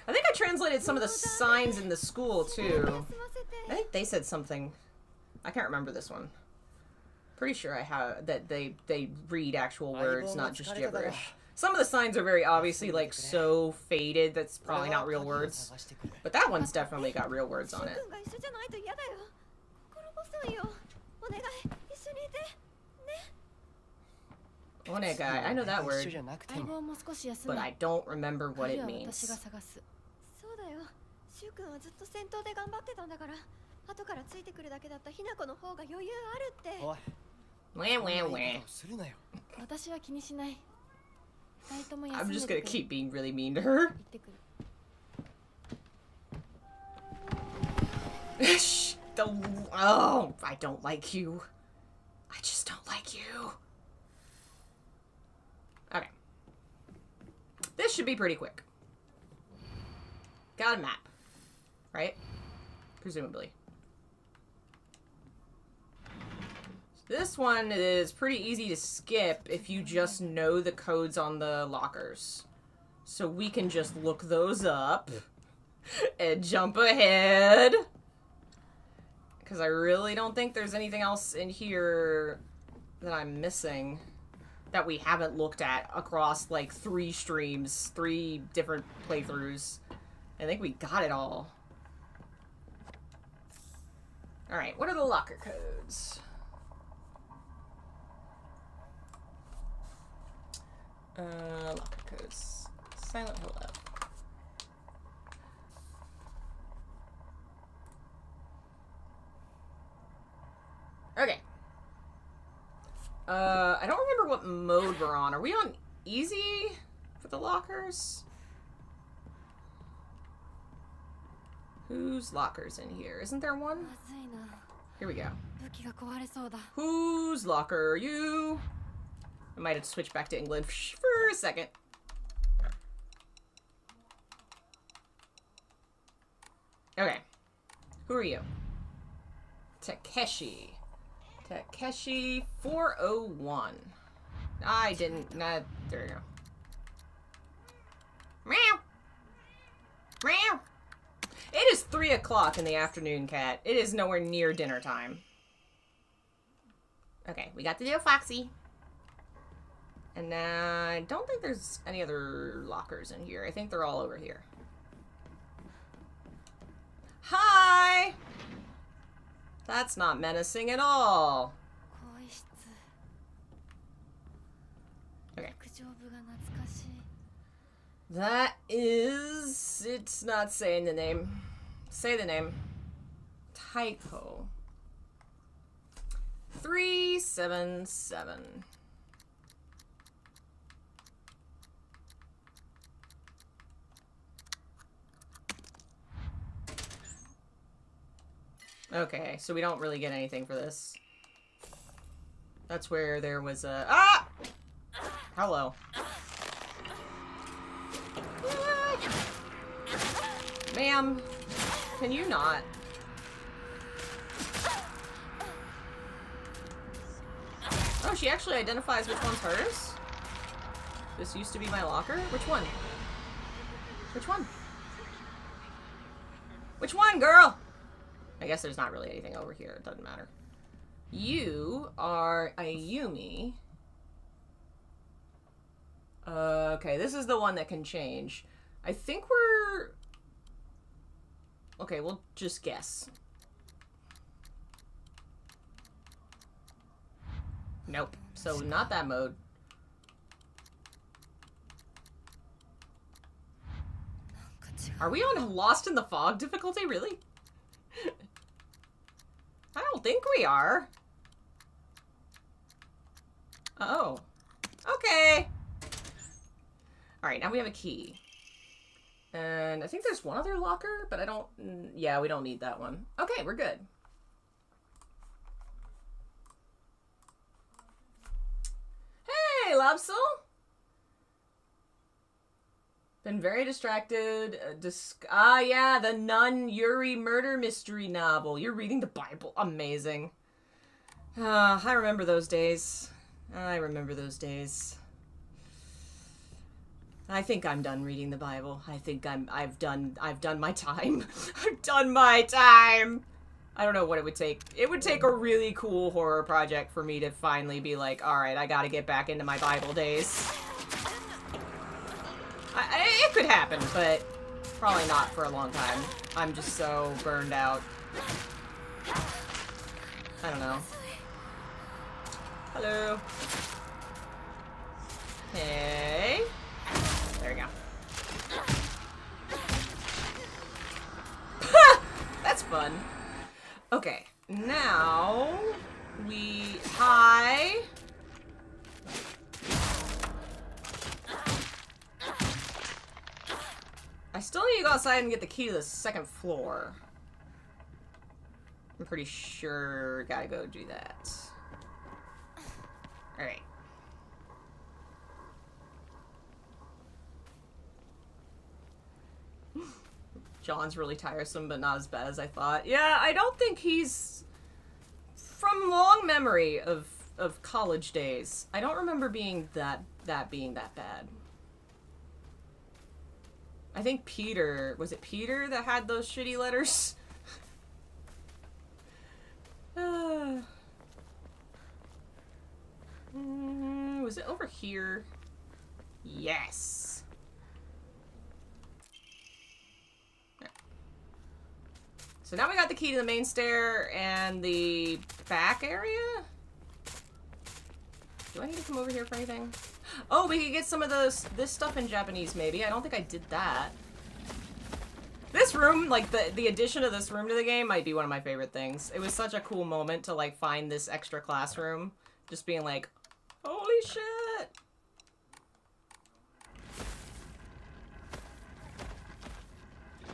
I think I translated some of the signs in the school, too. I think they said something. I can't remember this one. Pretty sure I have that they read actual words, not just gibberish. Some of the signs are very obviously, like, so faded that's probably not real words. But that one's definitely got real words on it. Onegai, I know that word, but I don't remember what it means. シュウ君はずっと戦闘で頑張ってたんだから、後からついてくるだけだったひな子の方が余裕あるって。おい、Wah, そんな wah, 言い wah. 方をするなよ。私は気にしない。二人とも I'm 休ん just で gonna てくれ。 keep being really mean to her. 行ってくる。Shh, oh, I don't like you. I just don't like you. Okay. This should be pretty quick. Got a map, right? Presumably. This one is pretty easy to skip if you just know the codes on the lockers. So we can just look those up and jump ahead. Because I really don't think there's anything else in here that I'm missing that we haven't looked at across like 3 streams, 3 different playthroughs. I think we got it all. Alright, what are the locker codes? Locker codes. Silent hello. Okay. I don't remember what mode we're on. Are we on easy for the lockers? Whose locker's in here? Isn't there one? まずいな。 Here we go. 武器が壊れそうだ。 Whose locker are you? I might have to switch back to English for a second. Okay. Who are you? Takeshi. Takeshi 401. I didn't. Nah, there you go. Meow. Meow. It is 3 o'clock in the afternoon, Cat. It is nowhere near dinner time. Okay, we got the little Foxy. And I don't think there's any other lockers in here. I think they're all over here. Hi! That's not menacing at all. 更衣室。 Okay. 陸上部が懐かしい。 That is... It's not saying the name. Say the name. Typo. 377. Okay, so we don't really get anything for this. That's where there was a... Ah! Hello. Ma'am, can you not? Oh, she actually identifies which one's hers? This used to be my locker? Which one? Which one? Which one, girl? I guess there's not really anything over here. It doesn't matter. You are Ayumi. Okay, this is the one that can change. I think we're... Okay, we'll just guess. Nope. So not that mode. Are we on Lost in the Fog difficulty? Really? I don't think we are. Oh. Okay. Alright, now we have a key. And I think there's one other locker, but I don't... Yeah, we don't need that one. Okay, we're good. Hey, Lobsel! Been very distracted. Yeah, the Nun Yuri murder mystery novel. You're reading the Bible. Amazing. I remember those days. I remember those days. I think I'm done reading the Bible. I think I've done my time. I've done my time. I don't know what it would take. It would take a really cool horror project for me to finally be like, all right, I gotta get back into my Bible days. It could happen, but probably not for a long time. I'm just so burned out. I don't know. Hello. Hey. There you go. fun. Okay, now we... Hi! I still need to go outside and get the key to the second floor. I'm pretty sure gotta go do that. Alright. John's really tiresome, but not as bad as I thought. Yeah, I don't think he's... From long memory of college days, I don't remember being that bad. I think Peter... Was it Peter that had those shitty letters? Was it over here? Yes. So now we got the key to the main stair and the back area? Do I need to come over here for anything? Oh, we could get some of this stuff in Japanese, maybe. I don't think I did that. This room, like, the addition of this room to the game might be one of my favorite things. It was such a cool moment to, like, find this extra classroom. Just being like, holy shit!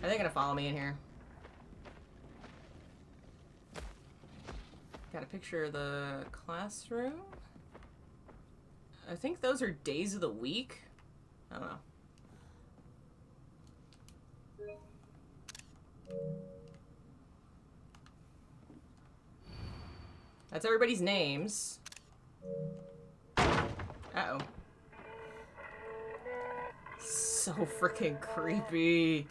Are they gonna follow me in here? Got a picture of the classroom. I think those are days of the week. I don't know. That's everybody's names. Uh-oh. So freaking creepy.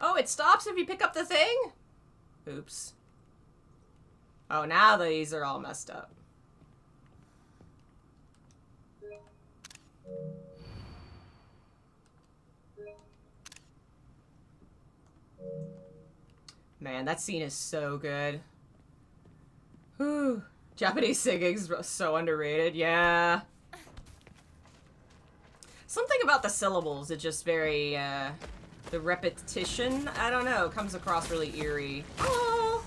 Oh, it stops if you pick up the thing? Oops. Oh, now these are all messed up. Man, that scene is so good. Whew. Japanese singing's so underrated, yeah. Something about the syllables, it's just very, the repetition, I don't know, comes across really eerie. Oh.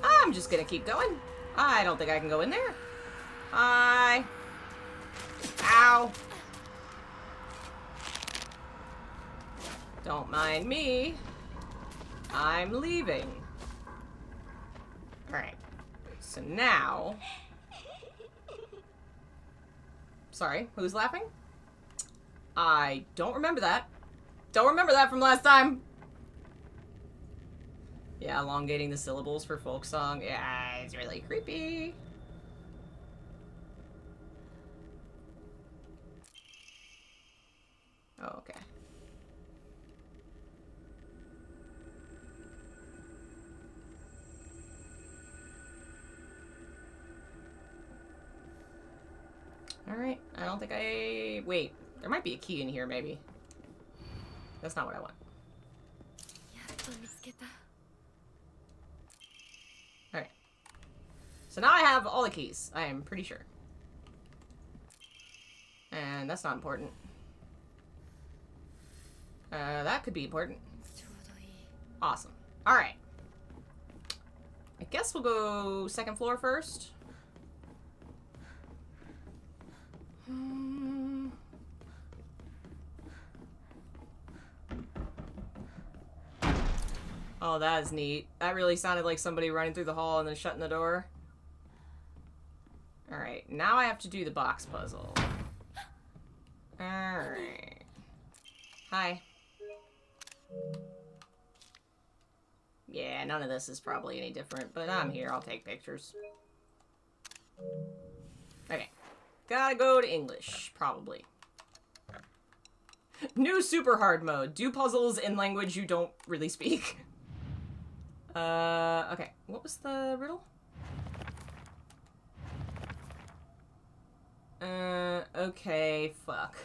I'm just gonna keep going. I don't think I can go in there. Hi. Ow. Don't mind me. I'm leaving. Alright. So now... Sorry, who's laughing? I don't remember that. Don't remember that from last time. Yeah, elongating the syllables for folk song. Yeah, it's really creepy. Oh, okay. Alright, I don't think I... Wait, there might be a key in here, maybe. That's not what I want. Alright. So now I have all the keys, I am pretty sure. And that's not important. That could be important. Awesome. Alright. I guess we'll go second floor first. Oh, that is neat. That really sounded like somebody running through the hall and then shutting the door. Alright, now I have to do the box puzzle. Alright. Hi. Yeah, none of this is probably any different, but I'm here. I'll take pictures. Okay. Gotta go to English, probably. New super hard mode. Do puzzles in language you don't really speak. Okay. What was the riddle? Okay, fuck.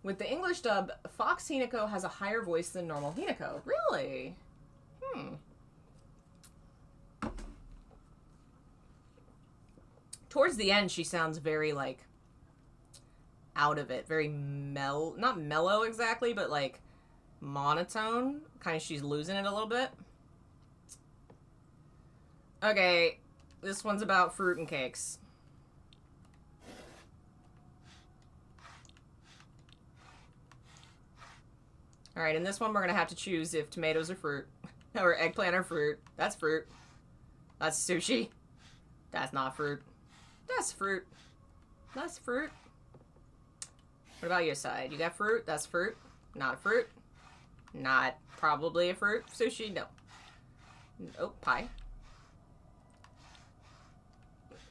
With the English dub, Fox Hinako has a higher voice than normal Hinako. Really? Towards the end, she sounds very, like, out of it. Very not mellow exactly, but, like, monotone. Kind of she's losing it a little bit. Okay, this one's about fruit and cakes. Alright, in this one we're gonna have to choose if tomatoes are fruit. Or eggplant are fruit. That's fruit. That's sushi. That's not fruit. That's fruit. That's fruit. What about your side? You got fruit? That's fruit. Not a fruit. Not probably a fruit. Sushi? No. Oh, pie.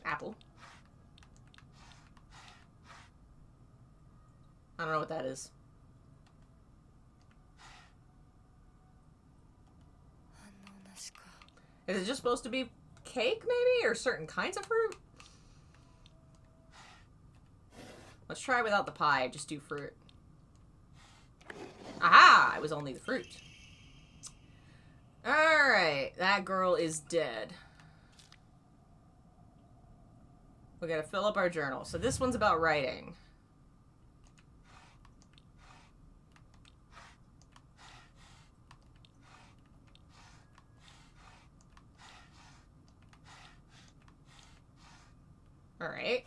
Apple. I don't know what that is. Is it just supposed to be cake, maybe? Or certain kinds of fruit? Let's try without the pie. Just do fruit. Aha! It was only the fruit. Alright. That girl is dead. We gotta fill up our journal. So this one's about writing. Alright.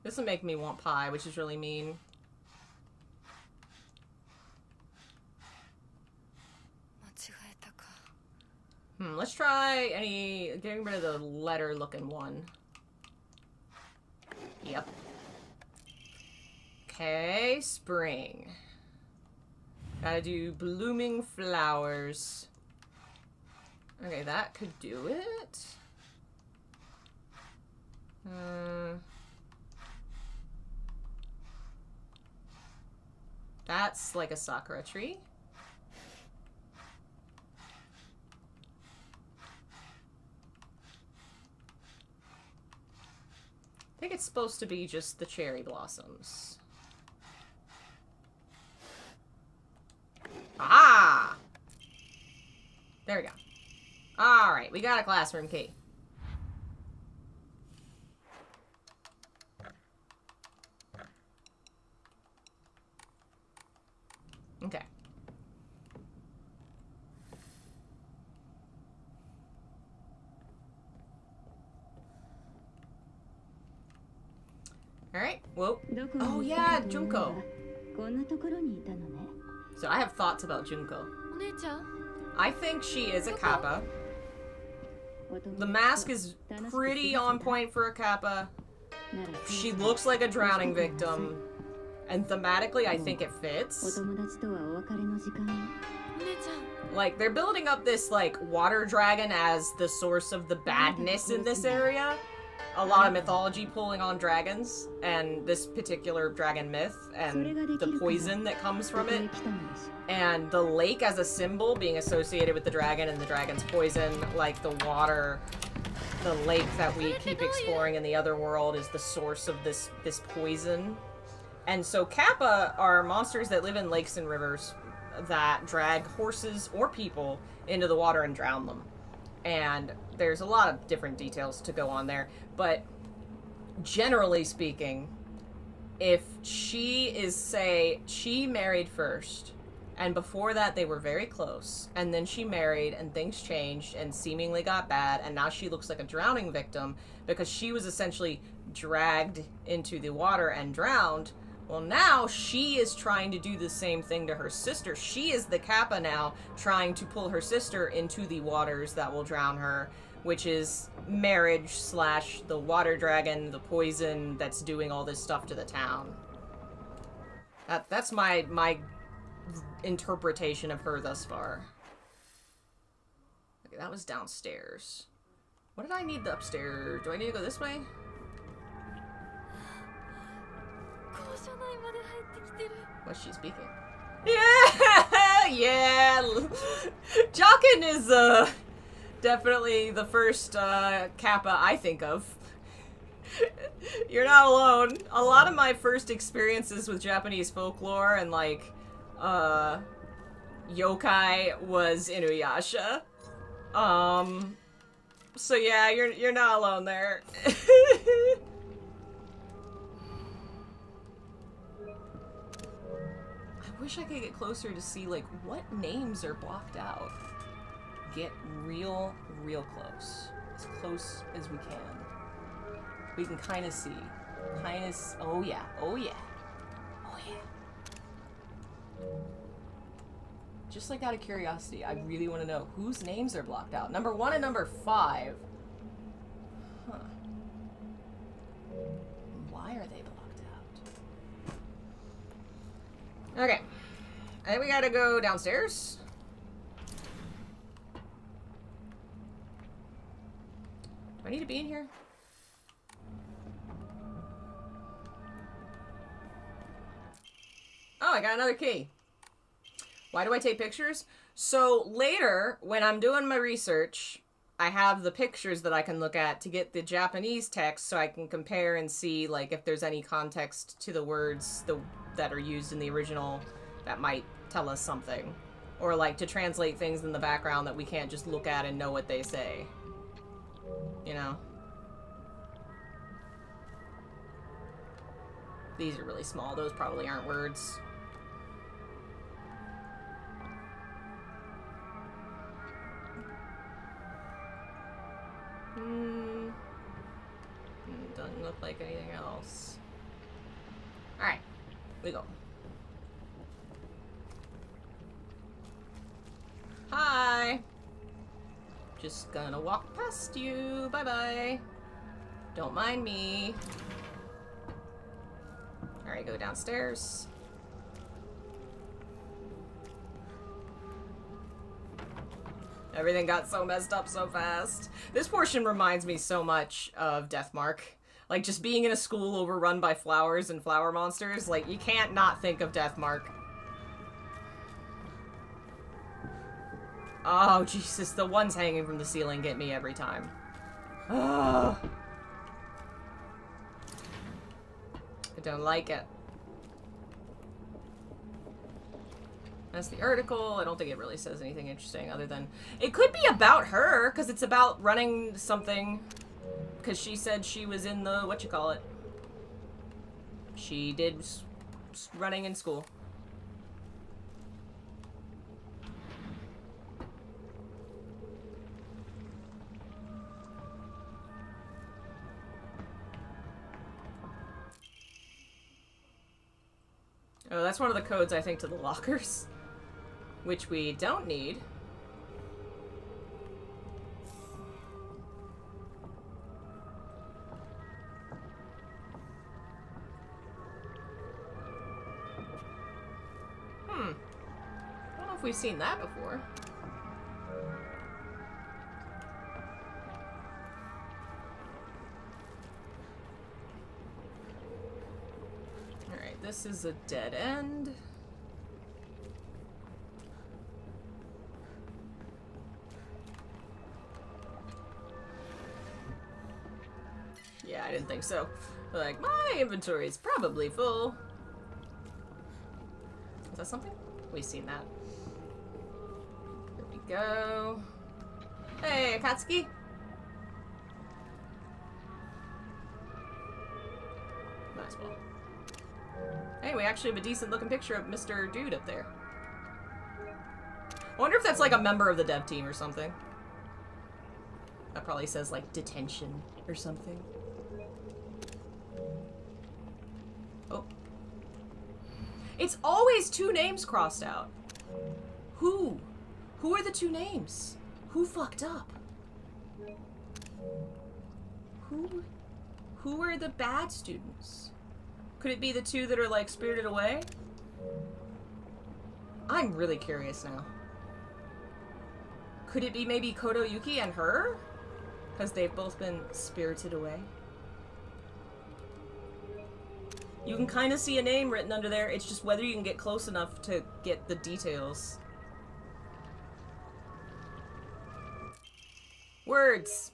This will make me want pie, which is really mean. Let's try getting rid of the letter looking one. Yep. Okay, spring. Gotta do blooming flowers. Okay, that could do it. That's like a sakura tree. I think it's supposed to be just the cherry blossoms. Ah! There we go. Alright, we got a classroom key. Okay. Alright, whoa. Oh yeah, Junko. So I have thoughts about Junko. I think she is a kappa. The mask is pretty on point for a kappa. She looks like a drowning victim. And thematically, I think it fits. Like, they're building up this, like, water dragon as the source of the badness in this area. A lot of mythology pulling on dragons, and this particular dragon myth, and the poison that comes from it. And the lake as a symbol being associated with the dragon and the dragon's poison, like the water, the lake that we keep exploring in the other world is the source of this poison. And so Kappa are monsters that live in lakes and rivers that drag horses or people into the water and drown them. And there's a lot of different details to go on there. But generally speaking, if she is, say, she married first, and before that they were very close, and then she married and things changed and seemingly got bad, and now she looks like a drowning victim because she was essentially dragged into the water and drowned. Well, now she is trying to do the same thing to her sister. She is the Kappa now, trying to pull her sister into the waters that will drown her, which is marriage / the water dragon, the poison that's doing all this stuff to the town. That's my interpretation of her thus far. Okay, that was downstairs. What did I need the upstairs? Do I need to go this way? What's she speaking? Yeah! Yeah! Jockin is, definitely the first, Kappa I think of. You're not alone. A lot of my first experiences with Japanese folklore and, like, yokai was Inuyasha. So yeah, you're not alone there. I wish I could get closer to see, like, what names are blocked out. Get real close. As close as we can. We can kind of see. Oh yeah, oh yeah. Oh yeah. Just like out of curiosity, I really want to know whose names are blocked out. Number 1 and number 5. Huh. Why are they blocked out? Okay. I think we gotta go downstairs. Do I need to be in here? Oh, I got another key. Why do I take pictures? So later, when I'm doing my research, I have the pictures that I can look at to get the Japanese text so I can compare and see, like, if there's any context to the words that are used in the original that might tell us something. Or, like, to translate things in the background that we can't just look at and know what they say. You know? These are really small. Those probably aren't words. Doesn't look like anything else. Alright, we go. Hi! Just gonna walk past you. Bye-bye. Don't mind me. Alright, go downstairs. Everything got so messed up so fast. This portion reminds me so much of Deathmark. Like, just being in a school overrun by flowers and flower monsters. Like, you can't not think of Deathmark. Oh, Jesus. The ones hanging from the ceiling get me every time. Oh. I don't like it. That's the article. I don't think it really says anything interesting other than... It could be about her, because it's about running something. Because she said she was in the... whatchamacallit. She did running in school. Oh, that's one of the codes, I think, to the lockers. Which we don't need. I don't know if we've seen that before. Alright, this is a dead end. Yeah, I didn't think so. Like, my inventory is probably full. Is that something? We've seen that. Here we go. Hey, Akatsuki. Nice one. Hey, we actually have a decent looking picture of Mr. Dude up there. I wonder if that's like a member of the dev team or something. That probably says like detention or something. Oh. It's always 2 names crossed out. Who? Who are the 2 names? Who fucked up? Who are the bad students? Could it be the 2 that are like spirited away? I'm really curious now. Could it be maybe Koto Yuki and her? Because they've both been spirited away. You can kind of see a name written under there. It's just whether you can get close enough to get the details. Words.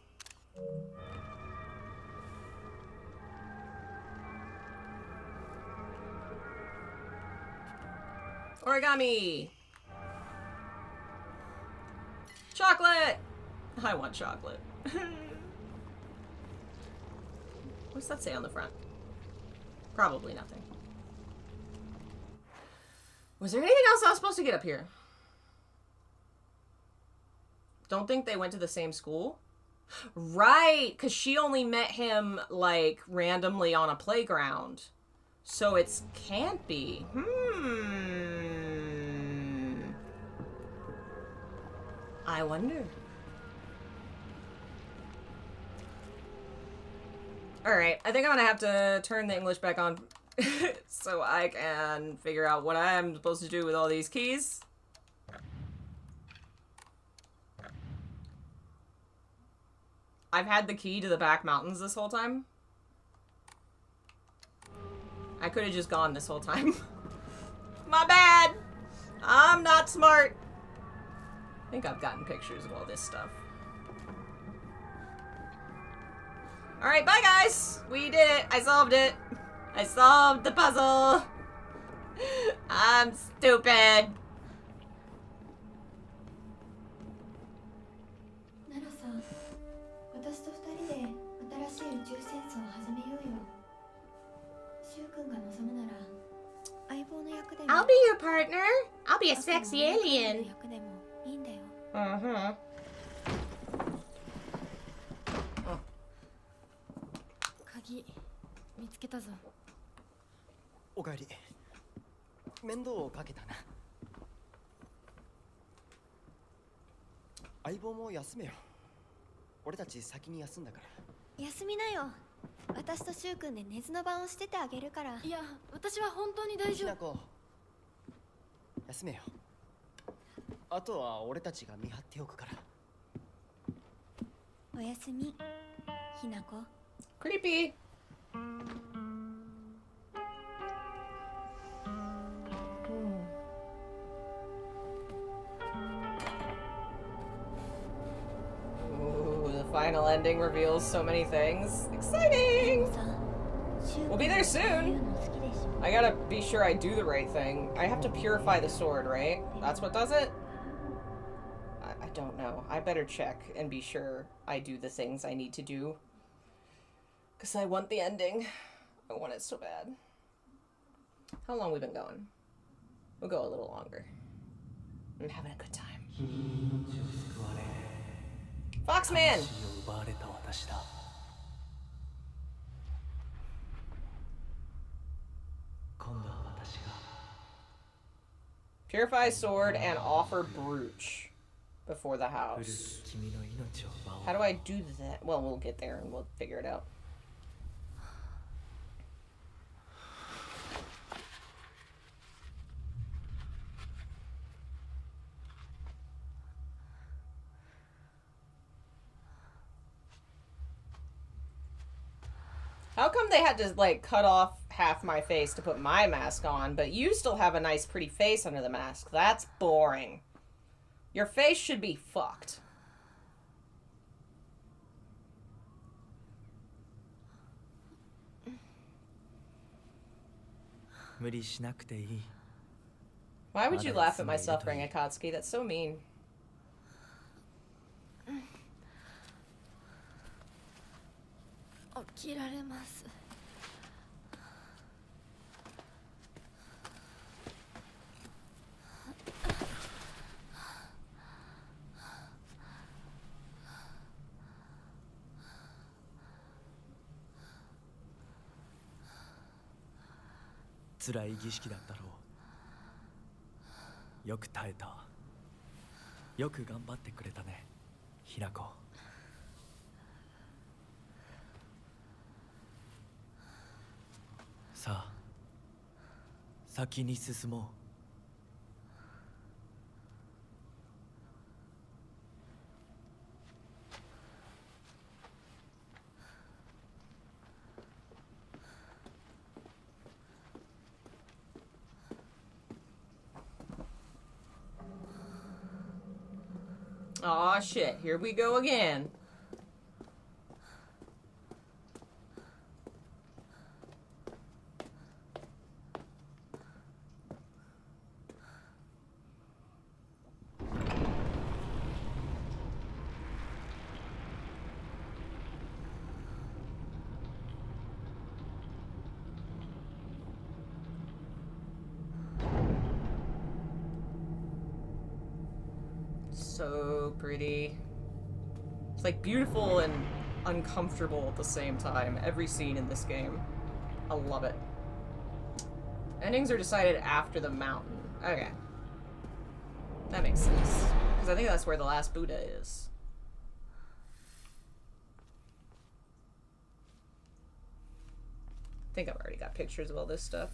Origami. Chocolate. I want chocolate. What's that say on the front? Probably nothing. Was there anything else I was supposed to get up here? Don't think they went to the same school? Right, because she only met him, like, randomly on a playground. So it can't be. I wonder. Alright, I think I'm gonna have to turn the English back on so I can figure out what I'm supposed to do with all these keys. I've had the key to the back mountains this whole time. I could have just gone this whole time. My bad! I'm not smart. I think I've gotten pictures of all this stuff. Alright, bye guys! We did it! I solved it! I solved the puzzle! I'm stupid! ならさ、私と二人で新しい宇宙戦争を始めようよ。シュウ君が望むなら相棒の役でも I'll be your partner! I'll be a sexy の alien! 役でもいいんだよ。Uh-huh. 鍵見つけたぞ。おかえり。面倒をかけたな。相棒も休めよ。俺たち先に休んだから。休みなよ。私とシュウ君で寝ずの番をしててあげるから。いや、私は本当に大丈夫。ひなこ、休めよ。あとは俺たちが見張っておくから。おやすみ、ひなこ。Creepy! Ooh, the final ending reveals so many things. Exciting! We'll be there soon. I gotta be sure I do the right thing. I have to purify the sword, right? That's what does it? I don't know. I better check and be sure I do the things I need to do. Because I want the ending. I want it so bad. How long we been going? We'll go a little longer. I'm having a good time. Foxman! Purify sword and offer brooch before the house. How do I do that? Well, we'll get there and we'll figure it out. How come they had to, like, cut off half my face to put my mask on, but you still have a nice, pretty face under the mask? That's boring. Your face should be fucked. Why would you laugh at my suffering, Akatsuki? That's so mean. Sa, 先に進もう。Aw, shit. Here we go again. So pretty. It's like beautiful and uncomfortable at the same time. Every scene in this game. I love it. Endings are decided after the mountain. Okay. That makes sense. Because I think that's where the last Buddha is. I think I've already got pictures of all this stuff.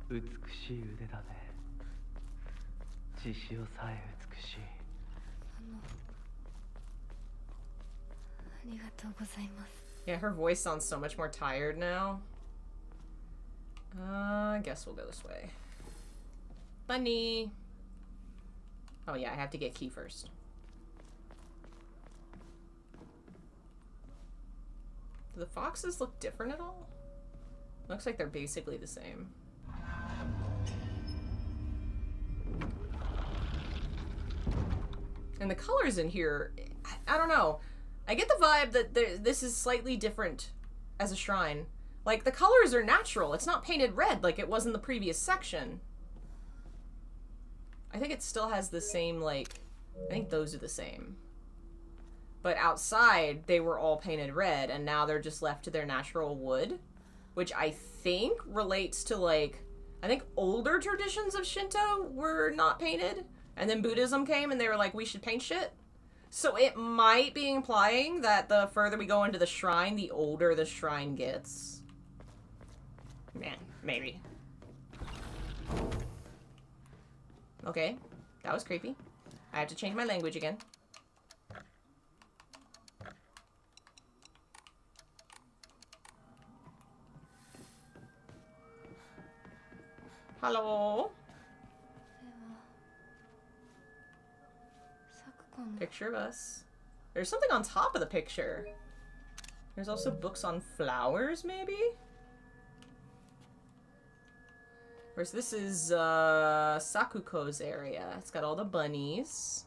美しい腕だね。血潮さえ美しい。ありがとうございます。 Yeah, her voice sounds so much more tired now. I guess we'll go this way. Bunny! Oh yeah, I have to get key first. Do the foxes look different at all? Looks like they're basically the same. And the colors in here, I don't know. I get the vibe that this is slightly different as a shrine. Like, the colors are natural. It's not painted red like it was in the previous section. I think it still has the same, like, I think those are the same. But outside, they were all painted red, and now they're just left to their natural wood, which I think relates to, like, I think older traditions of Shinto were not painted, and then Buddhism came and they were like, we should paint shit. So it might be implying that the further we go into the shrine, the older the shrine gets. Man, maybe. Okay, that was creepy. I have to change my language again. Hello? Picture of us. There's something on top of the picture. There's also books on flowers, maybe? Whereas this is Sakuko's area. It's got all the bunnies.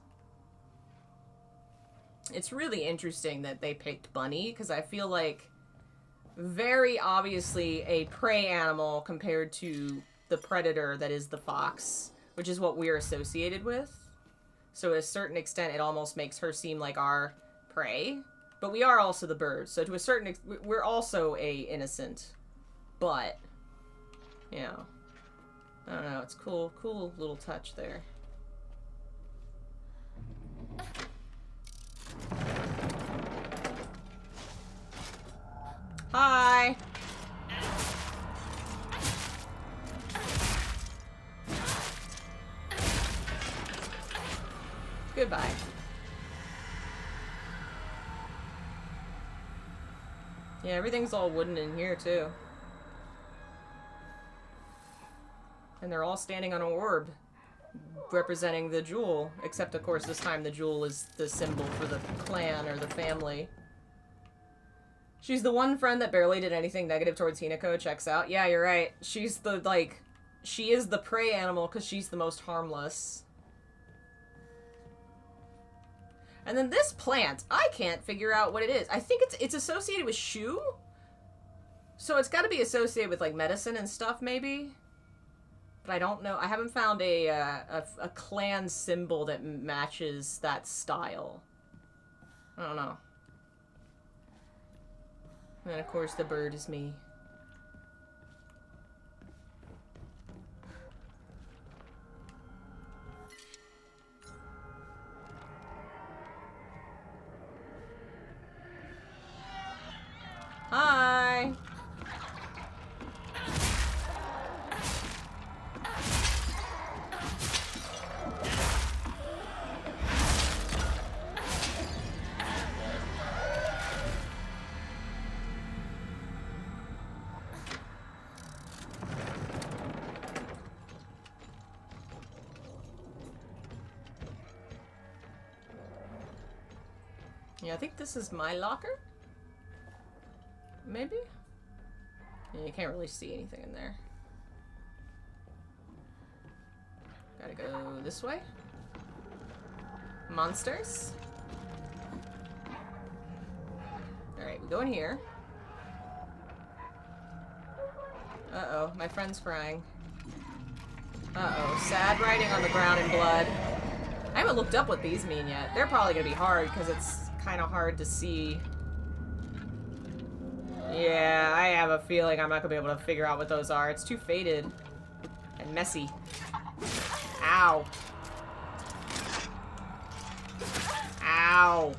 It's really interesting that they picked bunny, because I feel like very obviously a prey animal compared to the predator that is the fox, which is what we're associated with. So to a certain extent, it almost makes her seem like our prey. But we are also the birds, so to a certain extent, we're also a innocent. But, you know, I don't know, it's cool, cool little touch there. Hi! Goodbye. Yeah, everything's all wooden in here, too. And they're all standing on an orb, representing the jewel. Except, of course, this time the jewel is the symbol for the clan or the family. She's the one friend that barely did anything negative towards Hinako. Checks out. Yeah, you're right. She's the, like, she is the prey animal because she's the most harmless. And then this plant, I can't figure out what it is. I think it's associated with Shu. So it's got to be associated with, like, medicine and stuff, maybe. But I don't know. I haven't found a clan symbol that matches that style. I don't know. And then, of course, the bird is me. Hi! Yeah, I think this is my locker. Maybe? Yeah, you can't really see anything in there. Gotta go this way. Monsters. Alright, we go in here. Uh-oh, my friend's crying. Uh-oh, sad writing on the ground in blood. I haven't looked up what these mean yet. They're probably gonna be hard, because it's kind of hard to see. Yeah, I have a feeling I'm not gonna be able to figure out what those are. It's too faded. And messy. Ow. Ow.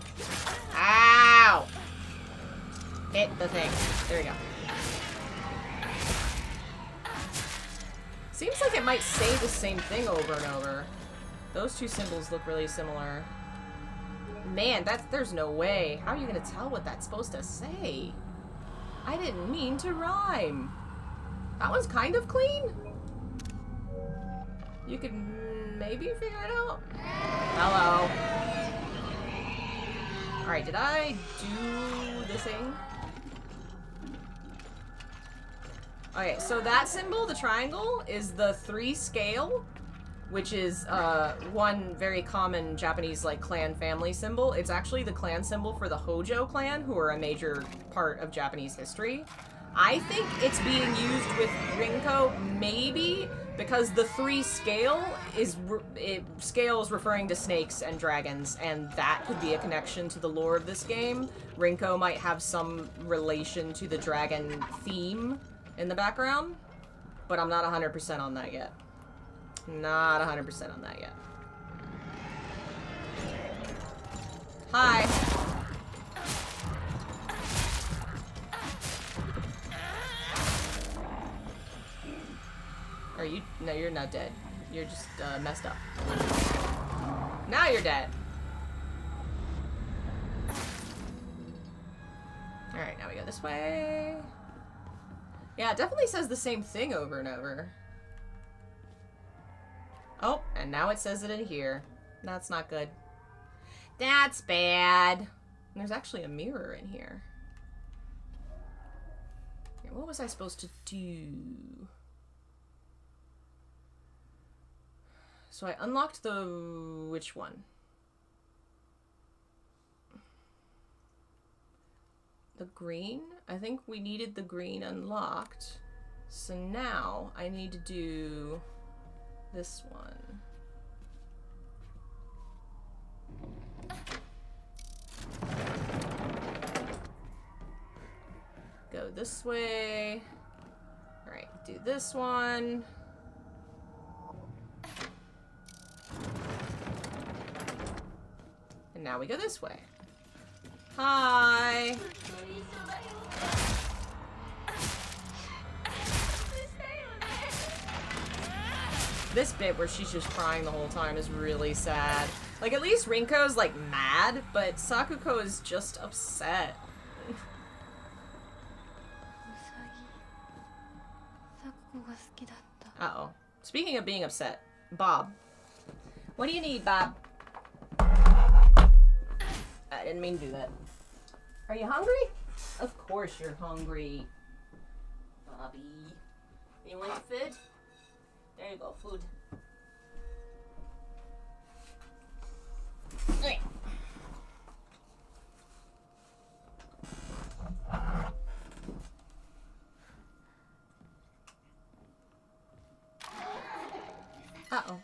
Ow! Hit the thing. There we go. Seems like it might say the same thing over and over. Those two symbols look really similar. Man, there's no way. How are you gonna tell what that's supposed to say? I didn't mean to rhyme. That one's kind of clean. You could maybe figure it out. Hello. Alright, did I do the thing? Okay, so that symbol, the triangle, is the 3 scale, which is one very common Japanese like clan family symbol. It's actually the clan symbol for the Hojo clan, who are a major part of Japanese history. I think it's being used with Rinko, maybe because the 3 scale is referring to snakes and dragons, and that could be a connection to the lore of this game. Rinko might have some relation to the dragon theme in the background, but I'm not 100% on that yet. Not 100% on that yet. Hi. Are you? No, you're not dead. You're just messed up. Now you're dead. Alright, now we go this way. Yeah, it definitely says the same thing over and over. Oh, and now it says it in here. That's not good. That's bad. And there's actually a mirror in here. Okay, what was I supposed to do? So I unlocked the... which one? The green? I think we needed the green unlocked. So now I need to do this one. Go this way. Alright, do this one. And now we go this way. Hi! This bit where she's just crying the whole time is really sad. Like, at least Rinko's, like, mad, but Sakuko is just upset. Uh-oh. Speaking of being upset, Bob. What do you need, Bob? I didn't mean to do that. Are you hungry? Of course you're hungry. Bobby. You want food? There you go, food. Okay. Uh-oh.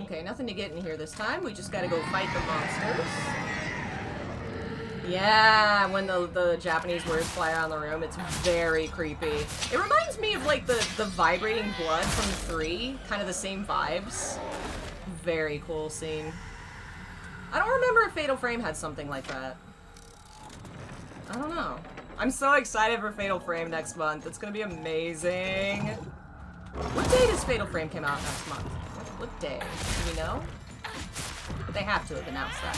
Okay, nothing to get in here this time. We just gotta go fight the monsters. Yeah, when the Japanese words fly around the room, it's very creepy. It reminds me of, like, the vibrating blood from 3. Kind of the same vibes. Very cool scene. I don't remember if Fatal Frame had something like that. I don't know. I'm so excited for Fatal Frame next month. It's gonna be amazing. What day does Fatal Frame come out next month? What day? Do we know? But they have to have announced that.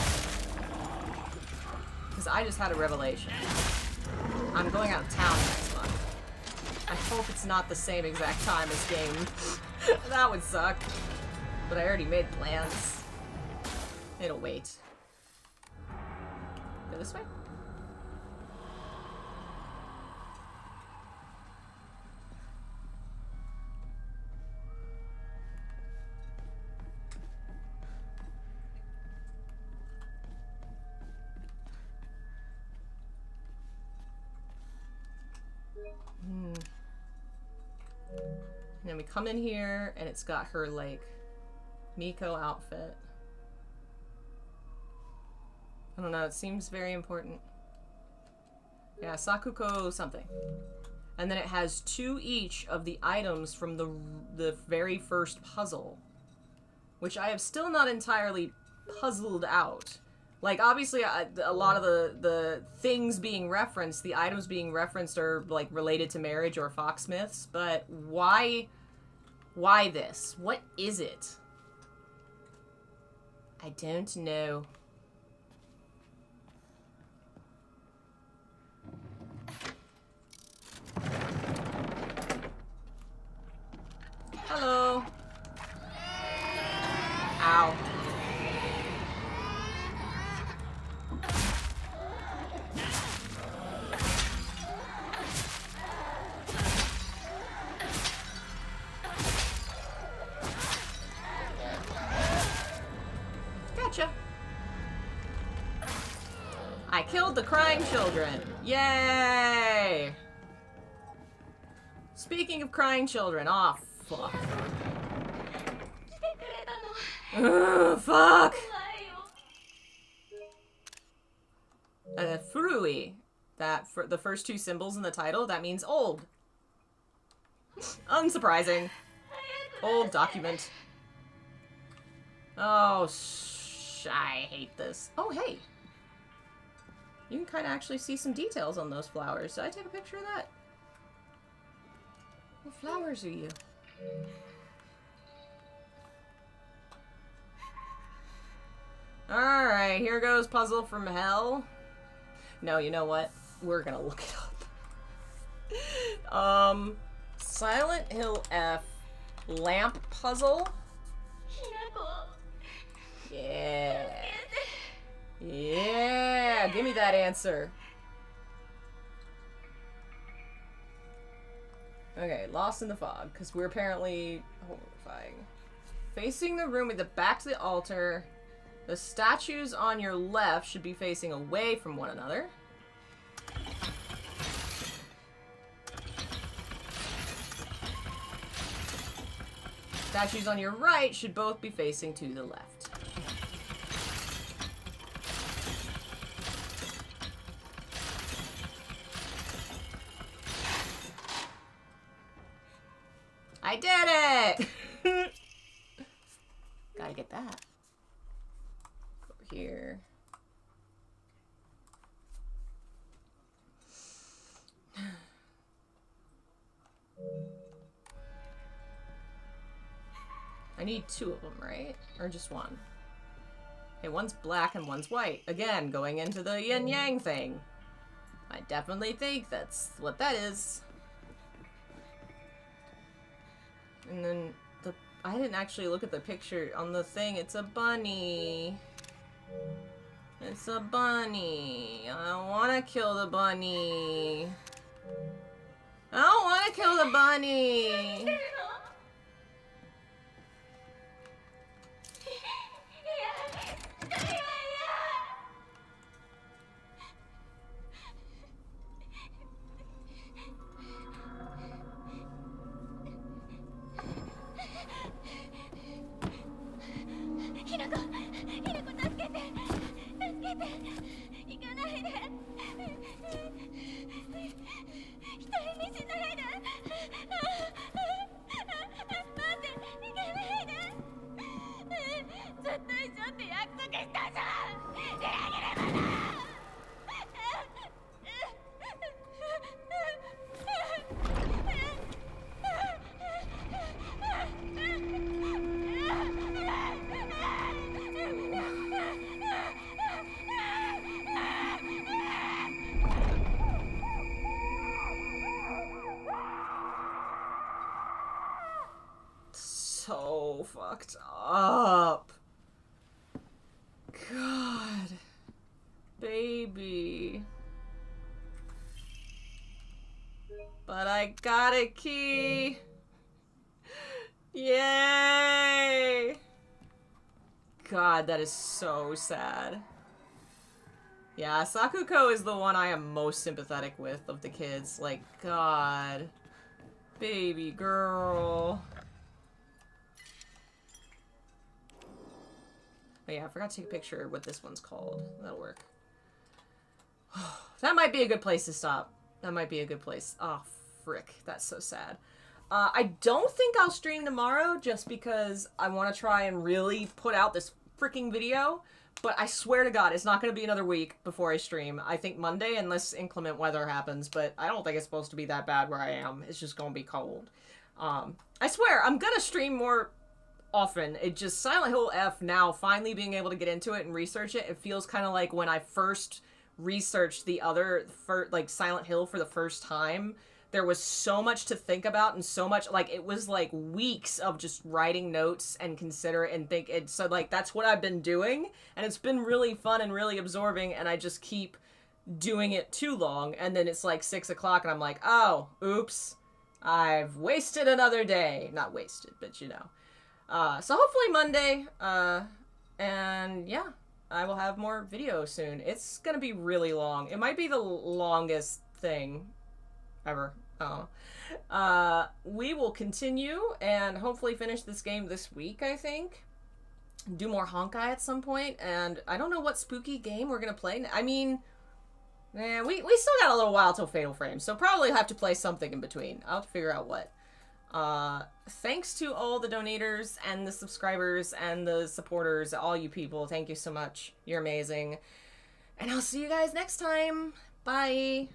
Because I just had a revelation. I'm going out of town next month. I hope it's not the same exact time as game. That would suck. But I already made plans. It'll wait. Go this way? And then we come in here, and it's got her, like, Miko outfit. I don't know, it seems very important. Yeah, Sakuko something. And then it has 2 each of the items from the very first puzzle, which I have still not entirely puzzled out. Like, obviously, a lot of the things being referenced, the items being referenced are, like, related to marriage or foxsmiths, but why this? What is it? I don't know. Hello. Ow. Gotcha. I killed the crying children. Yay! Speaking of crying children, aw, fuck. Ugh, fuck! Furui. That, for the first 2 symbols in the title, that means old. Unsurprising. Old document. Oh, I hate this. Oh, hey. You can kind of actually see some details on those flowers. Did I take a picture of that? What flowers are you? Alright, here goes puzzle from hell. No, you know what? We're gonna look it up. Silent Hill F lamp puzzle. Yeah. Yeah, give me that answer. Okay, lost in the fog, because we're apparently horrifying. Facing the room with the back to the altar. The statues on your left should be facing away from one another. Statues on your right should both be facing to the left. I did it! Gotta get that. Go over here. I need 2 of them, right? Or just 1? Okay, one's black and one's white. Again, going into the yin-yang thing. I definitely think that's what that is. And then I didn't actually look at the picture on the thing. It's a bunny. It's a bunny. I don't want to kill the bunny. I don't want to kill the bunny. fucked up. God. Baby. But I got a key. Yay! God, that is so sad. Yeah, Sakuko is the one I am most sympathetic with of the kids. Like, God. Baby girl. Oh yeah, I forgot to take a picture of what this one's called. That'll work. That might be a good place to stop. That might be a good place. Oh, frick. That's so sad. I don't think I'll stream tomorrow just because I want to try and really put out this freaking video. But I swear to God, it's not going to be another week before I stream. I think Monday, unless inclement weather happens. But I don't think it's supposed to be that bad where I am. It's just going to be cold. I swear, I'm going to stream more often. It just, Silent Hill F now, finally being able to get into it and research it, it feels kind of like when I first researched the other, like, Silent Hill for the first time. There was so much to think about and so much, like, it was, like, weeks of just writing notes and consider it and think it. So, like, that's what I've been doing. And it's been really fun and really absorbing. And I just keep doing it too long. And then it's, like, 6 o'clock and I'm like, oh, oops. I've wasted another day. Not wasted, but, you know. So hopefully Monday. And, yeah. I will have more videos soon. It's gonna be really long. It might be the longest thing ever. We will continue and hopefully finish this game this week, I think. Do more Honkai at some point, and I don't know what spooky game we're gonna play. I mean, we still got a little while till Fatal Frame, so probably have to play something in between. I'll have to figure out what. Thanks to all the donators and the subscribers and the supporters, all you people. Thank you so much. You're amazing. And I'll see you guys next time. Bye.